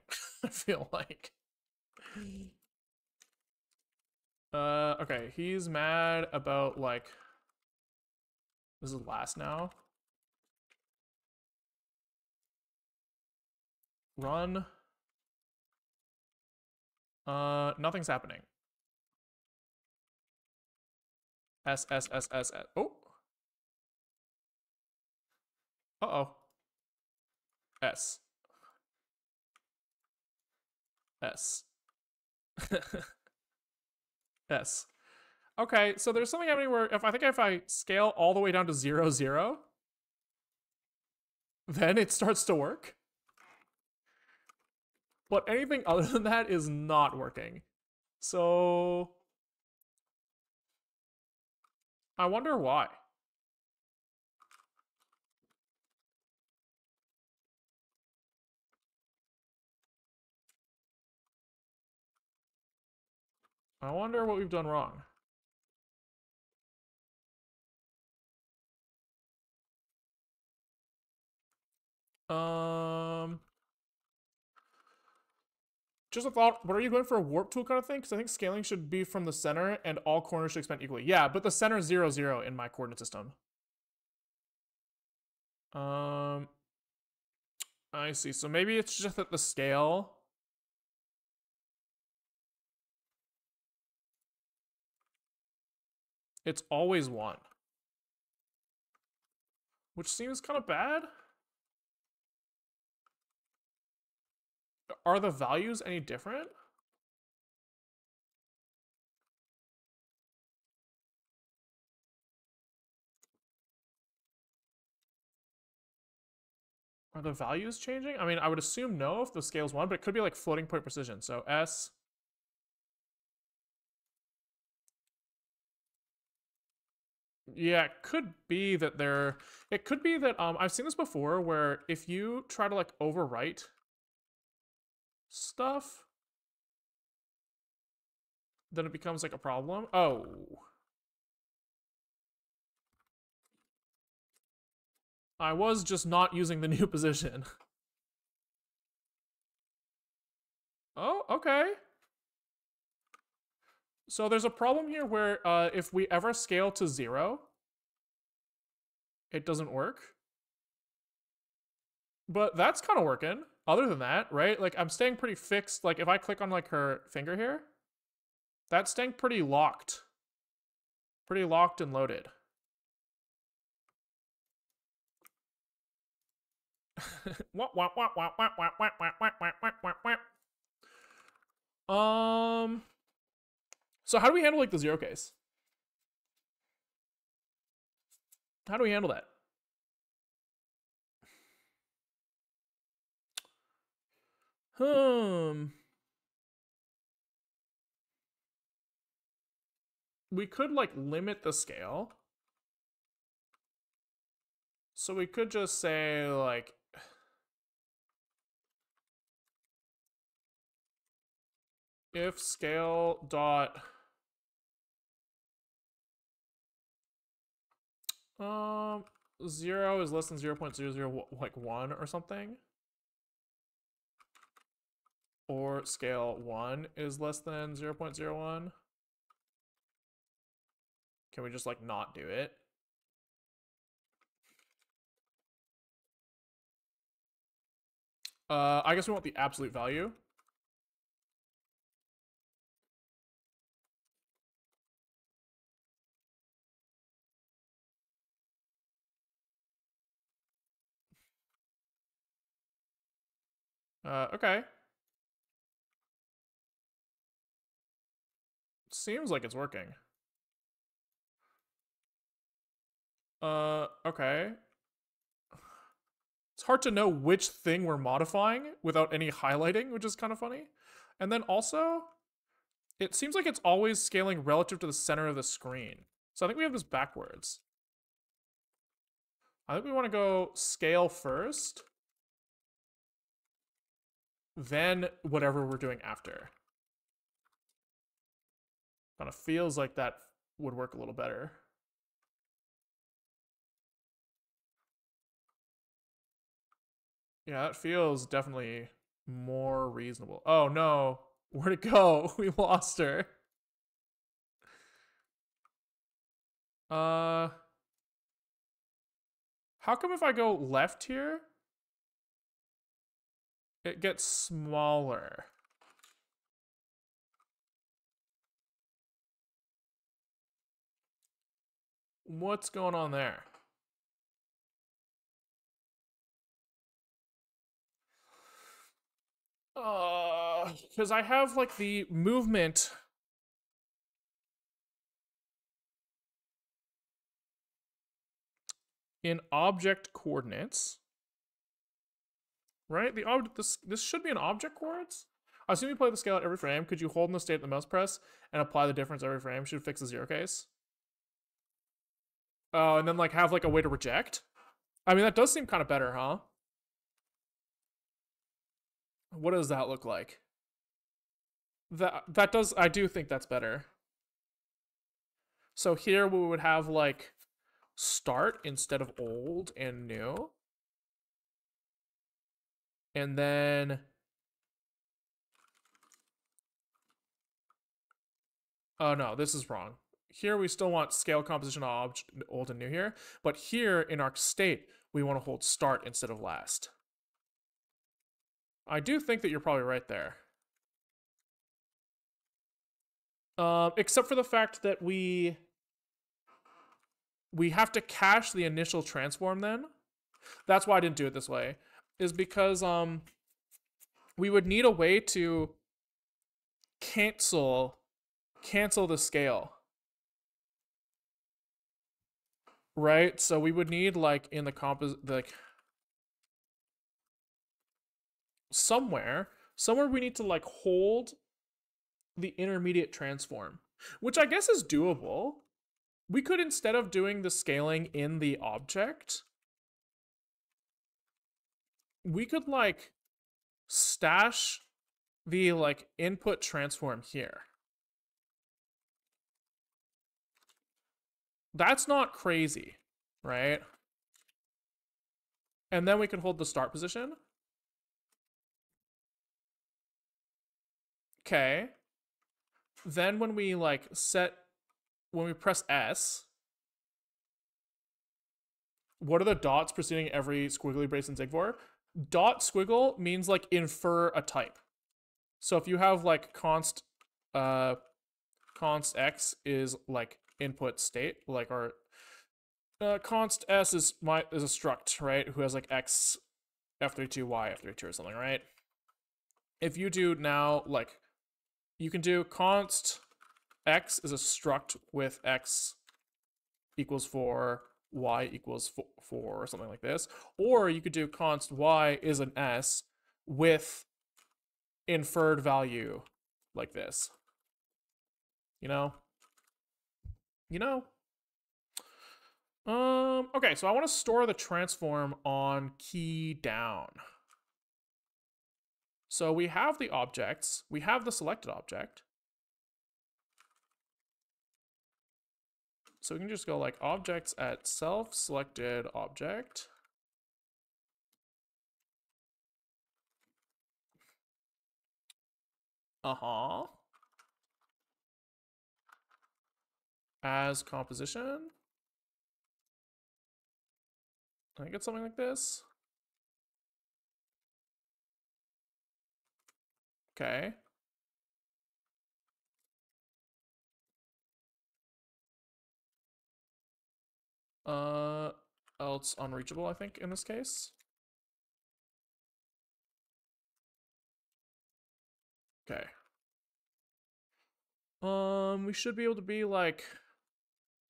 I feel like. Okay, he's mad about like. This is last now. Run. Nothing's happening. S. Oh. Uh-oh. S. S. S. Okay, so there's something happening where if I scale all the way down to 0, 0, then it starts to work. But anything other than that is not working. So I wonder why. I wonder what we've done wrong. Just a thought, but are you going for a warp tool kind of thing? Because I think scaling should be from the center and all corners should expand equally. Yeah, but the center is 0, 0 in my coordinate system. I see. So maybe it's just that the scale... It's always 1. Which seems kind of bad. Are the values any different? Are the values changing? I mean, I would assume no if the scale's 1, but it could be like floating point precision. So S. Yeah, it could be that they're... It could be that... I've seen this before where if you try to like overwrite stuff, then it becomes like a problem. Oh. I was just not using the new position. Oh, okay. So there's a problem here where if we ever scale to 0, it doesn't work. But that's kind of working. Other than that, right? Like I'm staying pretty fixed. Like if I click on like her finger here, that's staying pretty locked. Pretty locked and loaded. So how do we handle like the 0 case? How do we handle that? We could like limit the scale. So we could just say like if scale dot 0 is less than 0.00 like 1 or something, or scale 1 is less than 0.01, can we just like not do it? I guess we want the absolute value. Okay. Seems like it's working. Okay. It's hard to know which thing we're modifying without any highlighting, which is kind of funny. And then also, it seems like it's always scaling relative to the center of the screen. So I think we have this backwards. I think we want to go scale first, then whatever we're doing after. Kind of feels like that would work a little better. Yeah, that feels definitely more reasonable. Oh no, where'd it go? We lost her. How come if I go left here, it gets smaller? What's going on there? Because I have like the movement in object coordinates, right? This should be an object coordinates. I assume you play the scale at every frame. Could you hold in the state of the mouse press and apply the difference every frame? Should fix the zero case. Oh, and then like have like a way to reject. I mean, that does seem kind of better, huh? What does that look like? That does, I do think that's better. So here we would have like start instead of old and new. And then oh no, this is wrong. Here we still want scale composition object old and new here, but here in our state we want to hold start instead of last. I do think that you're probably right there. Except for the fact that we have to cache the initial transform then. That's why I didn't do it this way. Is because we would need a way to cancel the scale. Right? So we would need like in the like somewhere we need to like hold the intermediate transform, which I guess is doable. We could, instead of doing the scaling in the object, we could like stash the like input transform here. That's not crazy, right? And then we could hold the start position. Okay. Then when we like when we press S, what are the dots preceding every squiggly brace and zig for? Dot squiggle means like infer a type. So if you have like const x is like input state, like our const s is a struct, right? Who has like x f32 y f32 or something, right? If you do now like you can do const x is a struct with x equals 4, y equals 4 or something like this, or you could do const y is an s with inferred value like this. You know? Okay, so I want to store the transform on key down. So we have the objects, we have the selected object. So we can just go like objects at self-selected object. As composition. I think it's something like this. Okay. Else unreachable, I think, in this case. Okay. We should be able to be like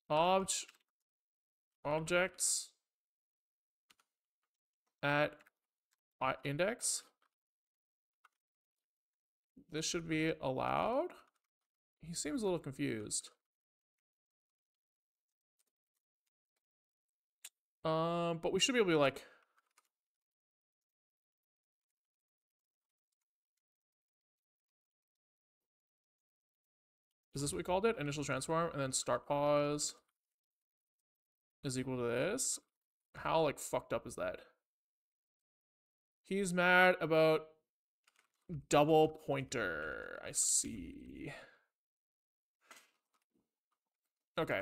objects at index. This should be allowed. He seems a little confused. But we should be able to like is this what we called it? Initial transform and then start pause is equal to this. How like fucked up is that? He's mad about double pointer. I see. Okay.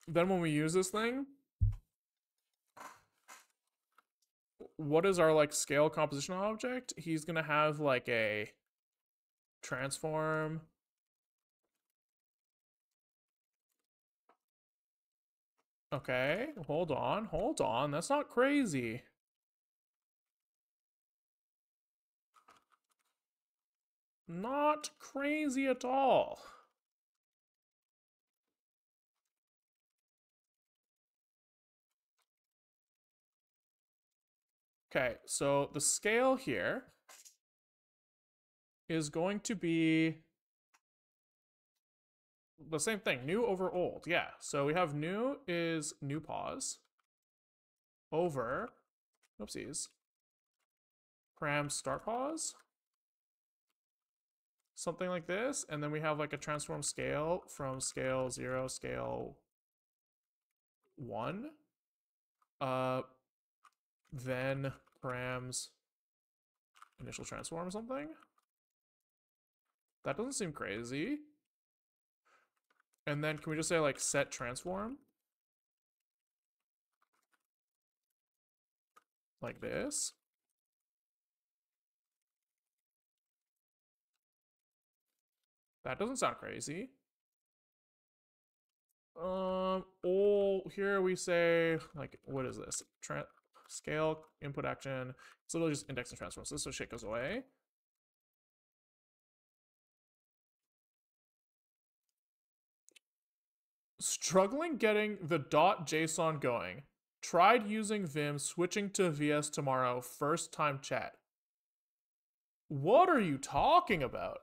Then when we use this thing, what is our like scale composition object? He's gonna have like a transform. Okay, hold on. That's not crazy. Not crazy at all. Okay, so the scale here is going to be the same thing, new over old. Yeah, so we have new is new pause over, oopsies, param start pause, something like this, and then we have like a transform scale from scale 0, scale 1, then params initial transform or something. That doesn't seem crazy. And then can we just say like set transform? Like this. That doesn't sound crazy. Oh, here we say, like, what is this? Scale, input action. It's literally just index and transform. So this shit goes away. Struggling getting the .json going. Tried using Vim, switching to VS tomorrow. First time chat. What are you talking about?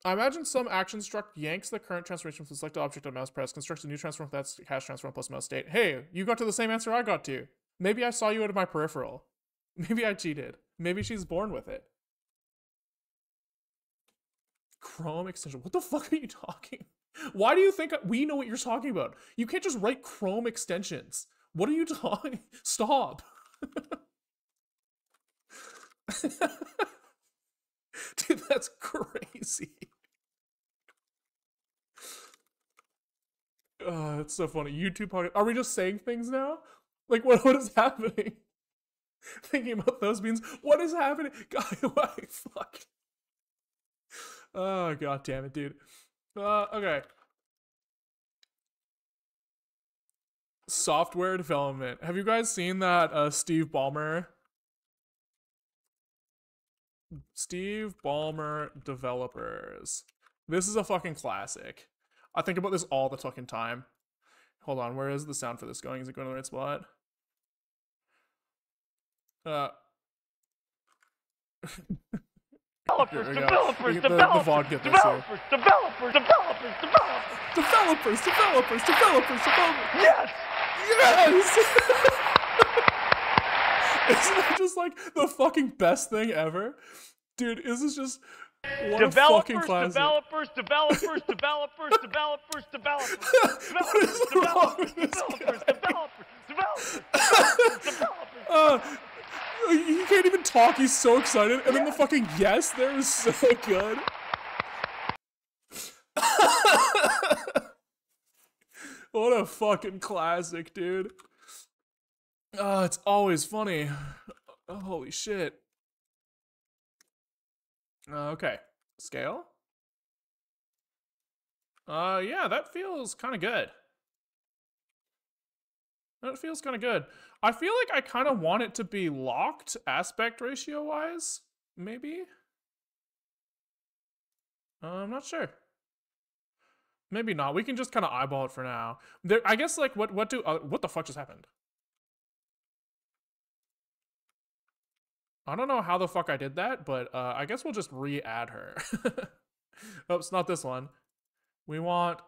I imagine some action struct yanks the current transformation from the selected object on mouse press, constructs a new transform with that hash transform plus mouse state. Hey, you got to the same answer I got to. Maybe I saw you out of my peripheral. Maybe I cheated. Maybe she's born with it. Chrome extension. What the fuck are you talking? Why do you think we know what you're talking about? You can't just write Chrome extensions. What are you talking? Stop. Dude, that's crazy. It's so funny. YouTube podcast. Are we just saying things now? Like, what is happening? Thinking about those beans. What is happening? God, why? Fuck. Oh, god damn it, dude. Okay. Software development. Have you guys seen that Steve Ballmer developers? This is a fucking classic. I think about this all the fucking time. Hold on, where is the sound for this going? Is it going to the right spot? Developers. Yes! Yes! Isn't that just like the fucking best thing ever? Dude, this is just what a fucking classic. Developers. He can't even talk, he's so excited, and then the fucking yes there is so good. What a fucking classic, dude. It's always funny. Oh, holy shit. Okay. Scale? Yeah, that feels kind of good. That feels kind of good. I feel like I kind of want it to be locked aspect ratio wise, maybe? I'm not sure. Maybe not. We can just kind of eyeball it for now. There, I guess, like, what the fuck just happened? I don't know how the fuck I did that, but I guess we'll just re-add her. Oops, not this one. We want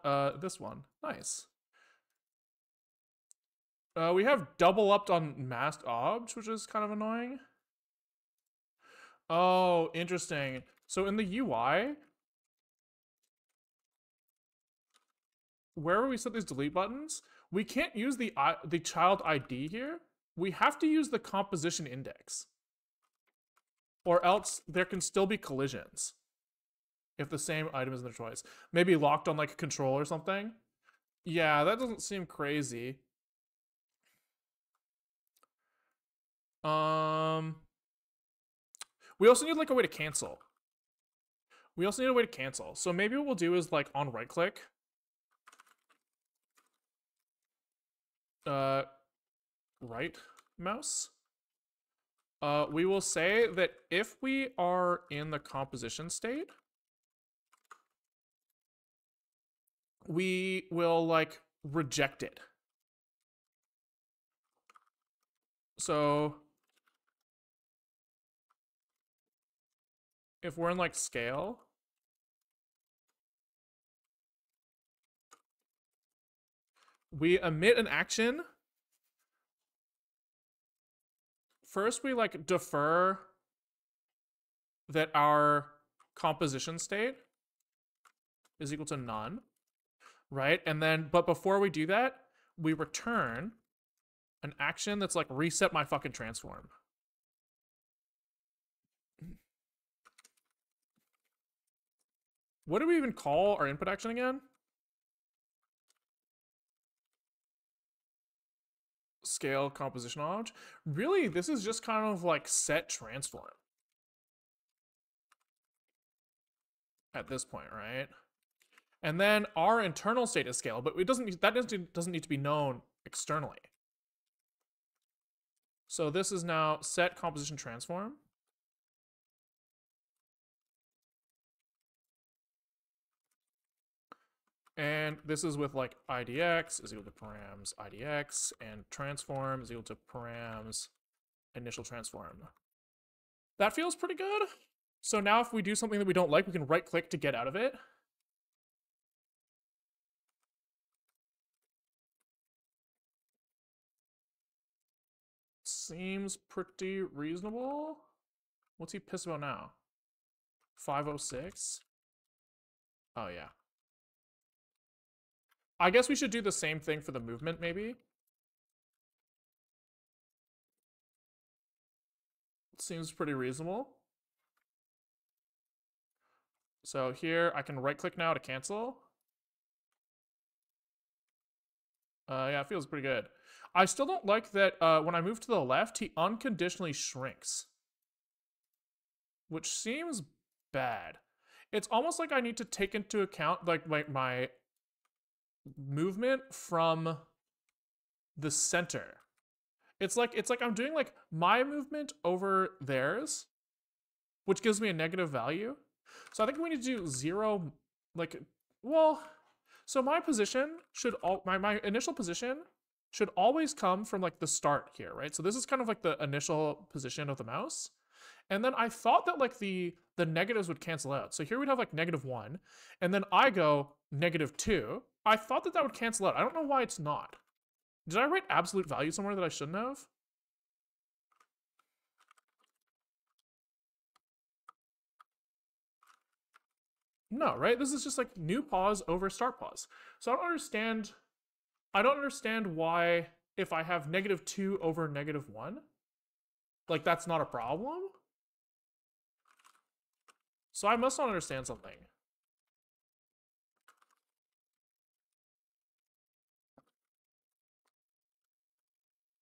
this one. Nice. We have double upped on masked obj, which is kind of annoying. Oh, interesting. So in the UI, wherever we set these delete buttons, we can't use the child ID here. We have to use the composition index. Or else there can still be collisions if the same item is in their choice. Maybe locked on like a control or something. Yeah, that doesn't seem crazy. We also need like a way to cancel. So maybe what we'll do is like on right click. Right mouse. We will say that if we are in the composition state, we will like reject it. So if we're in like scale, we emit an action. First, we like defer that our composition state is equal to none, right? And then, but before we do that, we return an action that's like reset my fucking transform. What do we even call our input action again? Scale composition object. Really, this is just kind of like set transform at this point, right? And then our internal state is scale, but it doesn't need to be known externally. So this is now set composition transform. And this is with like idx is equal to params idx, and transform is equal to params initial transform. That feels pretty good. So now if we do something that we don't like, we can right click to get out of it. Seems pretty reasonable. What's he pissed about now? 506? Oh yeah. I guess we should do the same thing for the movement, maybe. Seems pretty reasonable. So here I can right click now to cancel. Yeah, it feels pretty good. I still don't like that when I move to the left, he unconditionally shrinks, which seems bad. It's almost like I need to take into account like my movement from the center. It's like I'm doing like my movement over theirs, which gives me a negative value. So I think we need to do 0, like, well, so my position should my initial position should always come from like the start here, right? So this is kind of like the initial position of the mouse. And then I thought that like the negatives would cancel out. So here we'd have like -1, and then I go -2. I thought that would cancel out. I don't know why it's not. Did I write absolute value somewhere that I shouldn't have? No, right? This is just like new pause over start pause. So I don't understand why if I have -2 over -1, like that's not a problem. So I must not understand something.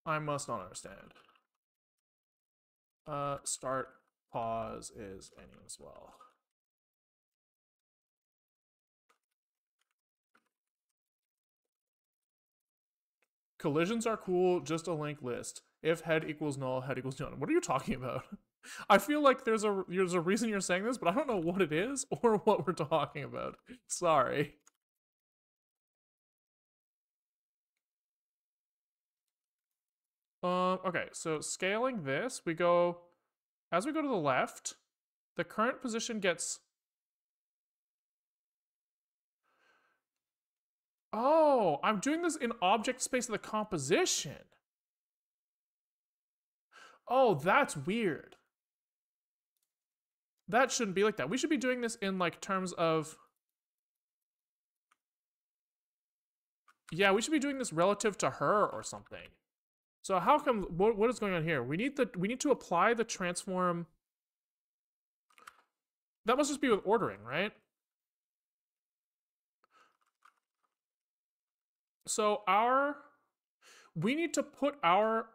I must not understand. Start pause is any as well. Collisions are cool, just a linked list. If head equals null, head equals none. What are you talking about? I feel like there's a reason you're saying this, but I don't know what it is or what we're talking about. Sorry. Okay, so scaling this, as we go to the left, the current position gets... Oh, I'm doing this in object space of the composition. Oh, that's weird. That shouldn't be like that. We should be doing this in like terms of... Yeah, we should be doing this relative to her or something. So how come, what is going on here? We need to apply the transform. That must just be with ordering, right? So we need to put our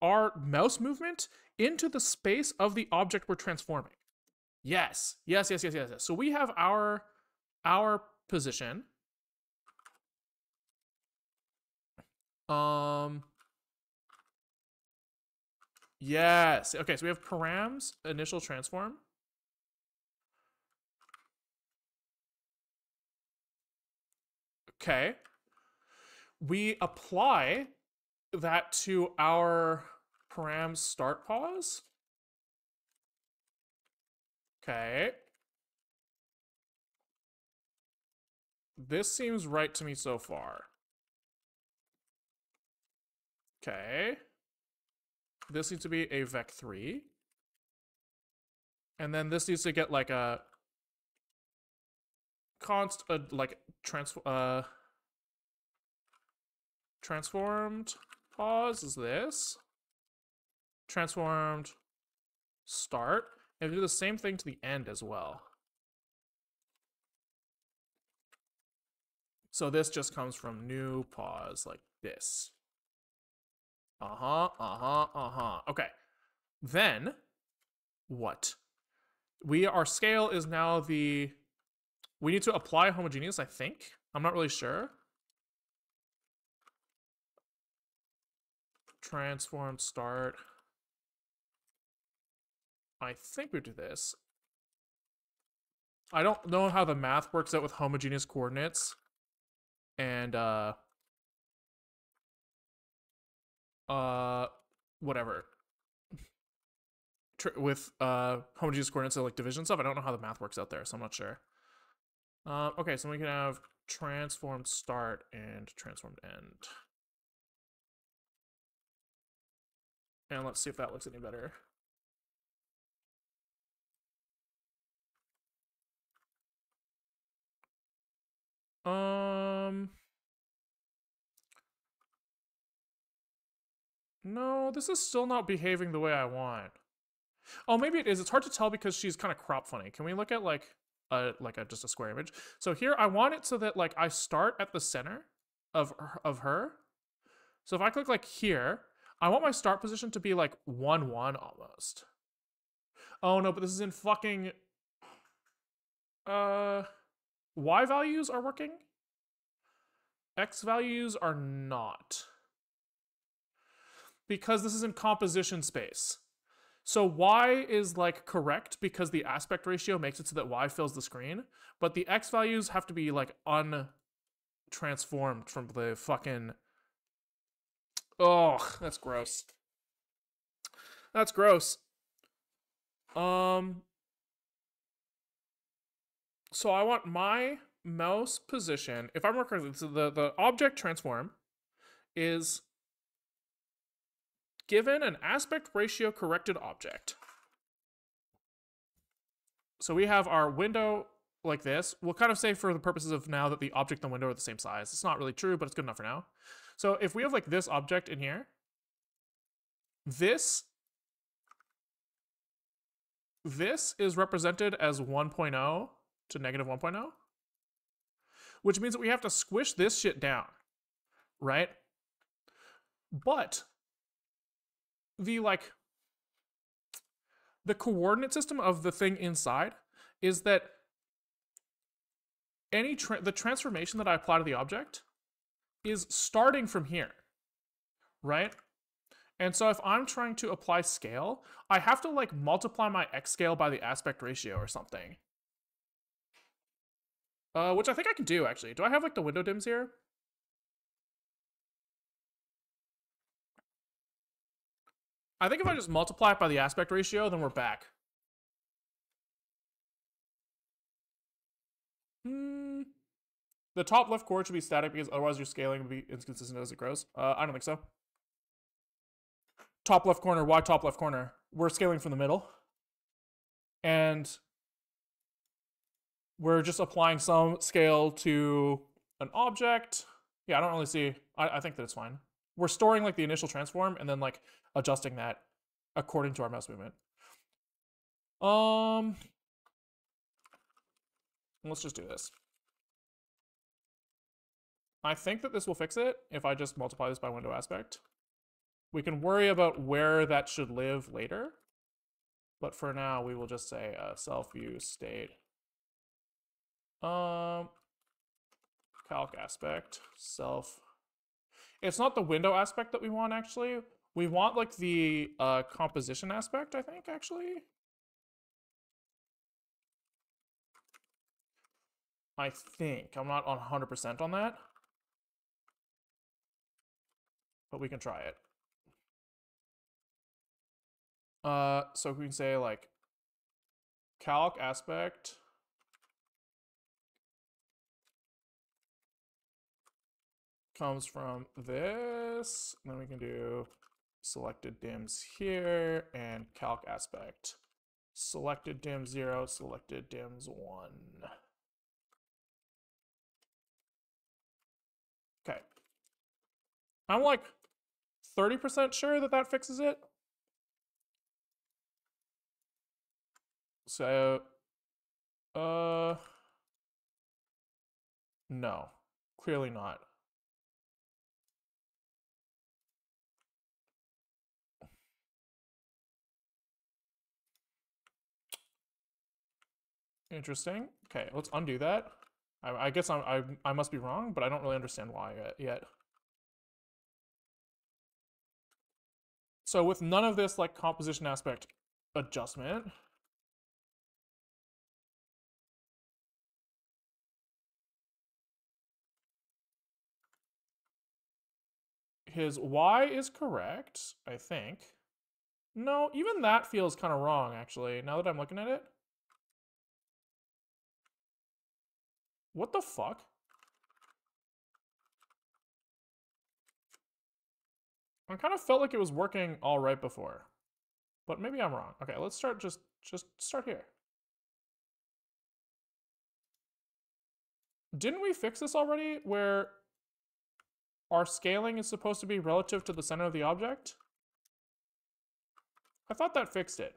mouse movement into the space of the object we're transforming. Yes. So we have our position. Yes. Okay, so we have params initial transform. Okay. We apply that to our param start pause. Okay. This seems right to me so far. Okay. This needs to be a vec3. And then this needs to get like a transformed pause is this. Transformed start. And do the same thing to the end as well. So this just comes from new pause like this. Okay. Then what? Our scale is now we need to apply homogeneous, I think. I'm not really sure. Transform start. I think we do this. I don't know how the math works out with homogeneous coordinates. And whatever. With homogeneous coordinates and like division stuff. I don't know how the math works out there, so I'm not sure. Okay, so we can have transformed start and transformed end. And let's see if that looks any better. No, this is still not behaving the way I want. Oh, maybe it is. It's hard to tell because she's kind of crop funny. Can we look at like just a square image? So here I want it so that like I start at the center of her. So if I click like here, I want my start position to be like 1, 1 almost. Oh no, but this is in fucking Y values are working. X values are not. Because this is in composition space. So Y is like correct because the aspect ratio makes it so that Y fills the screen, but the X values have to be like untransformed from the fucking. Oh, that's gross. That's gross. So I want my mouse position. If I remember correctly, so the object transform is given an aspect ratio corrected object. So we have our window like this. We'll kind of say for the purposes of now that the object and the window are the same size. It's not really true, but it's good enough for now. So if we have like this object in here, this is represented as 1.0 to negative 1.0, which means that we have to squish this shit down, right? But the coordinate system of the thing inside is that the transformation that I apply to the object is starting from here, right? And so if I'm trying to apply scale, I have to like multiply my X scale by the aspect ratio or something. Which I think I can do actually. Do I have like the window dims here? I think if I just multiply it by the aspect ratio, then we're back. The top left chord should be static because otherwise your scaling would be inconsistent as it grows. I don't think so. Top left corner, why top left corner? We're scaling from the middle. And we're just applying some scale to an object. Yeah, I don't really see, I think that it's fine. We're storing like the initial transform and then like adjusting that according to our mouse movement. Let's just do this. I think that this will fix it if I just multiply this by window aspect. We can worry about where that should live later. But for now, we will just say self-view state. Calc aspect, self. It's not the window aspect that we want, actually. We want like the composition aspect, I think, actually. I think. I'm not 100% on that. But we can try it. So we can say like calc aspect comes from this. And then we can do selected dims here and calc aspect. Selected dim 0, selected dims 1. Okay. I'm like 30% sure that that fixes it. So, no, clearly not. Interesting. Okay, let's undo that. I guess I must be wrong, but I don't really understand why yet. So with none of this like composition aspect adjustment, his Y is correct, I think. No, even that feels kind of wrong, actually, now that I'm looking at it. What the fuck? I kind of felt like it was working all right before. But maybe I'm wrong. Okay, let's start just start here. Didn't we fix this already where our scaling is supposed to be relative to the center of the object? I thought that fixed it.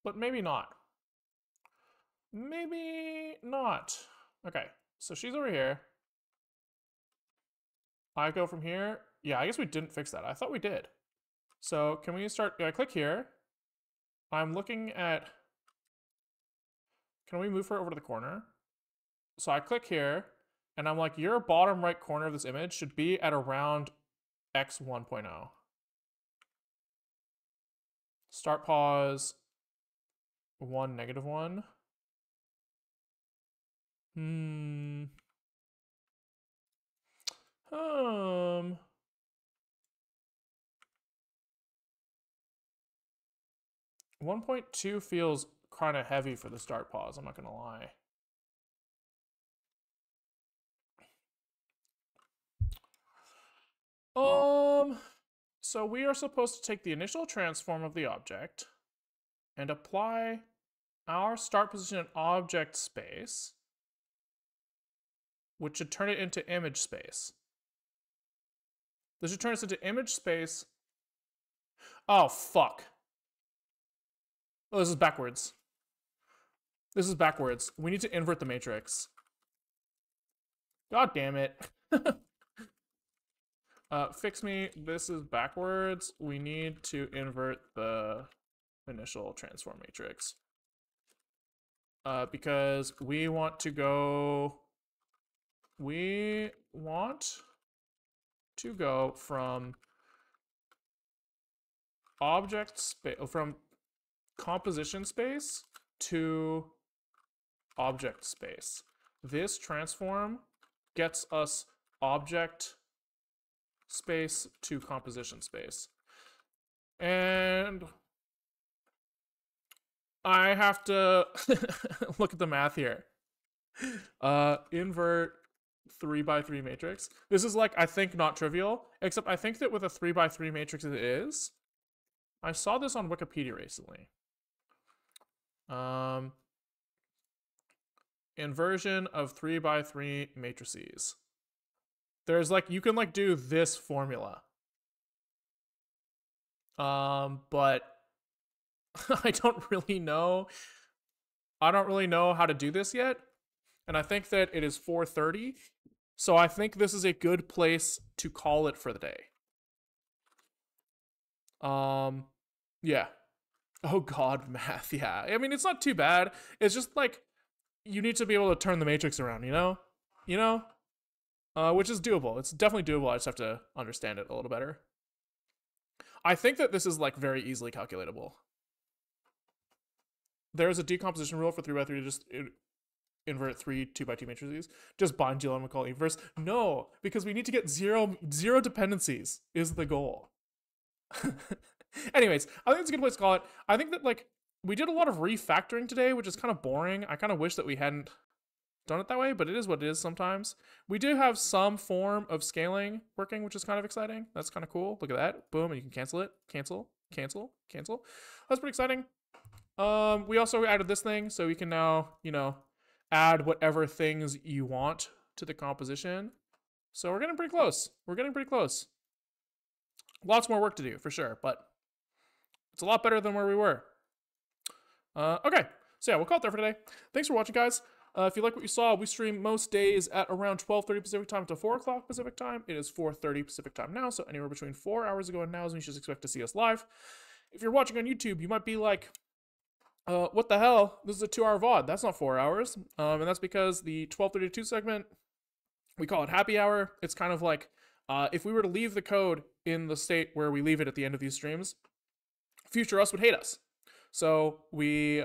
But maybe not. Maybe not. Okay, so she's over here. I go from here. Yeah, I guess we didn't fix that. I thought we did. So can we start, I click here. I'm looking at, can we move her over to the corner? So I click here and I'm like, your bottom right corner of this image should be at around X 1.0. Start pause 1, -1. 1.2 feels kind of heavy for the start pause, I'm not gonna lie. So we are supposed to take the initial transform of the object and apply our start position in object space, which should turn it into image space. This should turn us into image space. Oh, fuck. Oh, this is backwards. This is backwards. We need to invert the matrix. God damn it. Fix me. This is backwards. We need to invert the initial transform matrix. Because we want to go... We want to go from object space, from composition space to object space. This transform gets us object space to composition space. And I have to look at the math here. Invert 3x3 matrix. This is like, I think, not trivial, except I think that with a 3x3 matrix it is. I saw this on Wikipedia recently. Inversion of 3x3 matrices. There's like, you can like do this formula. But I don't really know. I don't really know how to do this yet. And I think that it is 4:30. So I think this is a good place to call it for the day. Yeah. Oh god, math, yeah. I mean, it's not too bad. It's just like, you need to be able to turn the matrix around, you know? You know? Which is doable. It's definitely doable. I just have to understand it a little better. I think that this is like very easily calculatable. There is a decomposition rule for 3x3 to just invert 3 2x2 matrices. Just bind GL and we call inverse. No, because we need to get zero dependencies is the goal. Anyways, I think it's a good place to call it. I think that like we did a lot of refactoring today, which is kind of boring. I kind of wish that we hadn't done it that way, but it is what it is sometimes. We do have some form of scaling working, which is kind of exciting. That's kind of cool. Look at that. Boom, and you can cancel it. Cancel, cancel, cancel. That's pretty exciting. We also added this thing, so we can now, you know, add whatever things you want to the composition. So we're getting pretty close. We're getting pretty close. Lots more work to do, for sure, but it's a lot better than where we were. Okay, so yeah, we'll call it there for today. Thanks for watching, guys. If you like what you saw, we stream most days at around 12:30 Pacific time to 4 o'clock Pacific time. It is 4:30 Pacific time now, so anywhere between 4 hours ago and now is when you should expect to see us live. If you're watching on YouTube, you might be like, what the hell? This is a 2-hour VOD. That's not 4 hours. And that's because the 12:32 segment, we call it happy hour. It's kind of like, if we were to leave the code in the state where we leave it at the end of these streams, future us would hate us. So we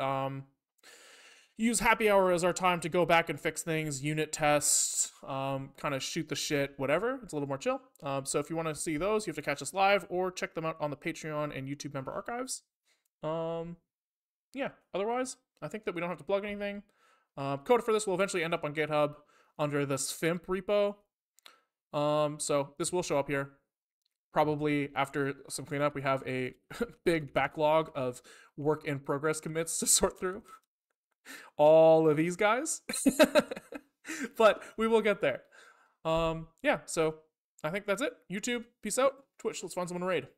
use happy hour as our time to go back and fix things, unit tests, kind of shoot the shit, whatever. It's a little more chill. So if you want to see those, you have to catch us live or check them out on the Patreon and YouTube member archives. Yeah, otherwise, I think that we don't have to plug anything. Code for this will eventually end up on GitHub under this FIMP repo. So this will show up here. Probably after some cleanup, we have a big backlog of work in progress commits to sort through. All of these guys. But we will get there. Yeah, so I think that's it. YouTube, peace out. Twitch, let's find someone to raid.